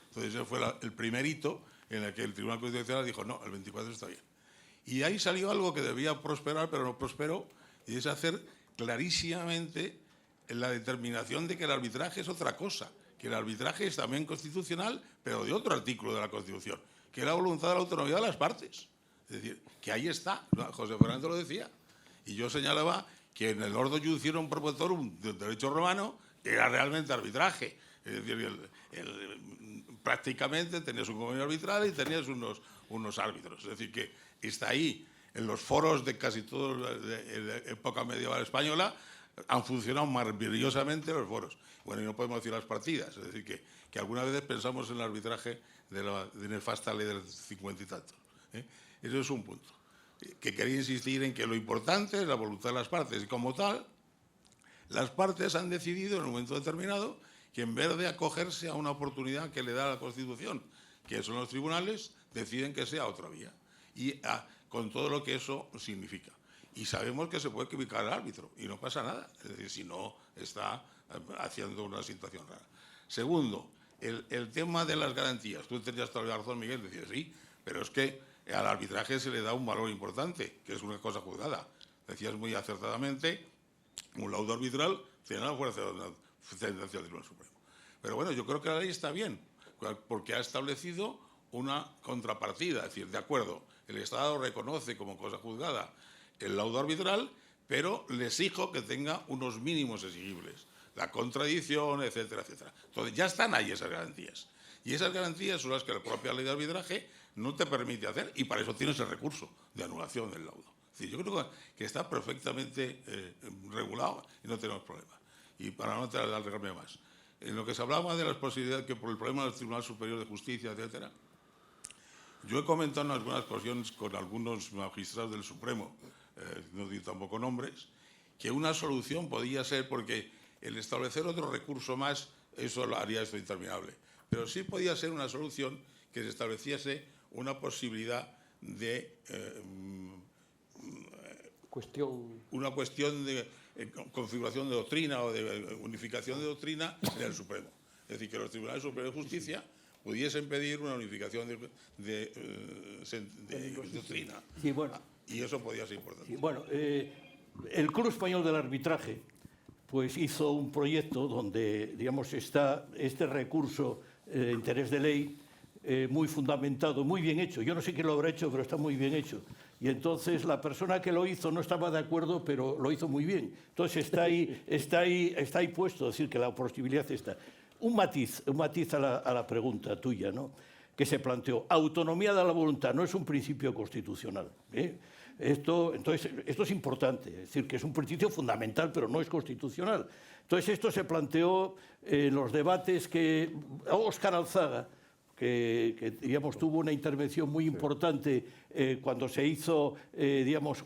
J: Entonces ese fue el primer hito en el que el Tribunal Constitucional dijo, no, el 24 está bien. Y ahí salió algo que debía prosperar, pero no prosperó, y es hacer clarísimamente la determinación de que el arbitraje es otra cosa, que el arbitraje es también constitucional, pero de otro artículo de la Constitución, que es la voluntad de la autonomía de las partes. Es decir, que ahí está, José Fernando lo decía, y yo señalaba que en el Ordo Judiciorum Proprietorum del derecho romano era realmente arbitraje. Es decir, prácticamente tenías un convenio arbitral y tenías unos árbitros. Es decir, que está ahí, en los foros de casi toda la época medieval española, han funcionado maravillosamente los foros. Bueno, y no podemos decir las partidas. Es decir, que algunas veces pensamos en el arbitraje de la nefasta ley del 50 y tantos. Eso es un punto. Que quería insistir en que lo importante es la voluntad de las partes y como tal, Las partes han decidido en un momento determinado que en vez de acogerse a una oportunidad que le da la Constitución, que son los tribunales, deciden que sea otra vía. Y con todo lo que eso significa. Y sabemos que se puede equivocar el árbitro y no pasa nada. Es decir, si no está haciendo una situación rara. Segundo, el tema de las garantías. Tú tenías toda la razón, Miguel, decías sí, pero es que al arbitraje se le da un valor importante, que es una cosa juzgada. Decías muy acertadamente, un laudo arbitral tiene la fuerza de una sentencia del Tribunal Supremo. Pero bueno, yo creo que la ley está bien, porque ha establecido una contrapartida, es decir, de acuerdo, el Estado reconoce como cosa juzgada el laudo arbitral, pero le exijo que tenga unos mínimos exigibles, la contradicción, etcétera, etcétera. Entonces ya están ahí esas garantías. Y esas garantías son las que la propia ley de arbitraje no te permite hacer, y para eso tienes el recurso de anulación del laudo. Es decir, yo creo que está perfectamente regulado y no tenemos problema. Y para no alargarme más, en lo que se hablaba de las posibilidades que por el problema del Tribunal Superior de Justicia, etcétera, yo he comentado en algunas ocasiones con algunos magistrados del Supremo, no digo tampoco nombres, que una solución podía ser, porque el establecer otro recurso más, eso lo haría esto interminable, pero sí podía ser una solución que se estableciese una posibilidad de una cuestión de configuración de doctrina o de unificación de doctrina en el Supremo. Es decir, que los tribunales superiores de justicia pudiesen pedir una unificación de doctrina.
C: Sí, bueno,
J: y eso podía ser importante.
C: Sí, bueno, el Club Español del Arbitraje pues hizo un proyecto donde, digamos, está este recurso de interés de ley muy fundamentado, muy bien hecho. Yo no sé quién lo habrá hecho, pero está muy bien hecho. Y entonces la persona que lo hizo no estaba de acuerdo, pero lo hizo muy bien. Entonces está ahí puesto, es decir, que la posibilidad está. Un matiz a la pregunta tuya, ¿no?, que se planteó. Autonomía de la voluntad no es un principio constitucional, ¿eh? Esto es importante, es decir, que es un principio fundamental, pero no es constitucional. Entonces esto se planteó en los debates que Óscar Alzaga, que digamos, tuvo una intervención muy importante cuando se hizo, digamos,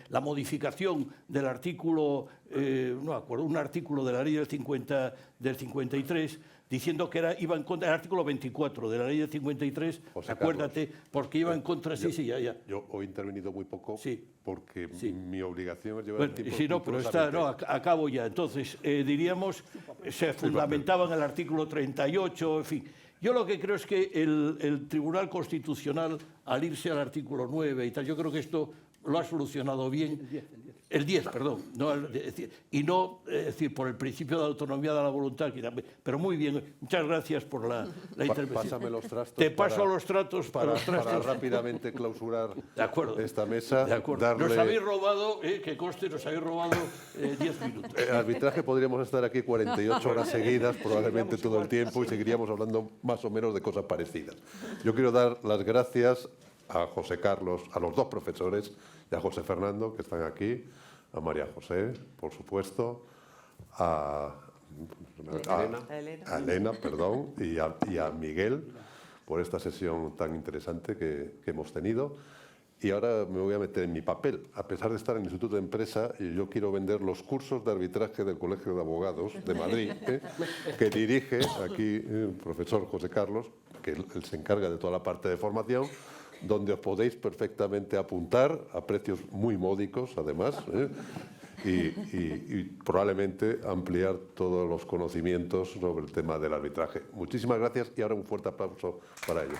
C: la modificación del artículo, no me acuerdo, un artículo de la ley del 53, diciendo que iba en contra del artículo 24 de la ley del 53,
B: José
C: acuérdate,
B: Carlos,
C: porque iba en contra, ya.
B: Yo he intervenido muy poco,
C: sí,
B: porque
C: sí,
B: mi obligación es llevar el tiempo.
C: Sí, no, pero acabo ya. Entonces, diríamos, se fundamentaba en el artículo 38, en fin. Yo lo que creo es que el Tribunal Constitucional, al irse al artículo 9 y tal, yo creo que esto lo ha solucionado bien. El 10, perdón. No, y no, es decir, por el principio de autonomía de la voluntad. Pero muy bien. Muchas gracias por la intervención.
B: Pásame los trastos.
C: Te paso los tratos
B: para rápidamente clausurar esta mesa.
C: De acuerdo. Nos habéis robado, que conste, nos habéis robado 10 minutos.
B: El arbitraje podríamos estar aquí 48 horas seguidas, probablemente todo el tiempo, y seguiríamos hablando más o menos de cosas parecidas. Yo quiero dar las gracias a José Carlos, a los dos profesores, y a José Fernando, que están aquí, a María José, por supuesto, a Elena, perdón, y a Miguel, por esta sesión tan interesante que hemos tenido. Y ahora me voy a meter en mi papel. A pesar de estar en el Instituto de Empresa, yo quiero vender los cursos de arbitraje del Colegio de Abogados de Madrid, que dirige aquí el profesor José Carlos, que él se encarga de toda la parte de formación, donde os podéis perfectamente apuntar a precios muy módicos, además, y probablemente ampliar todos los conocimientos sobre el tema del arbitraje. Muchísimas gracias y ahora un fuerte aplauso para ellos.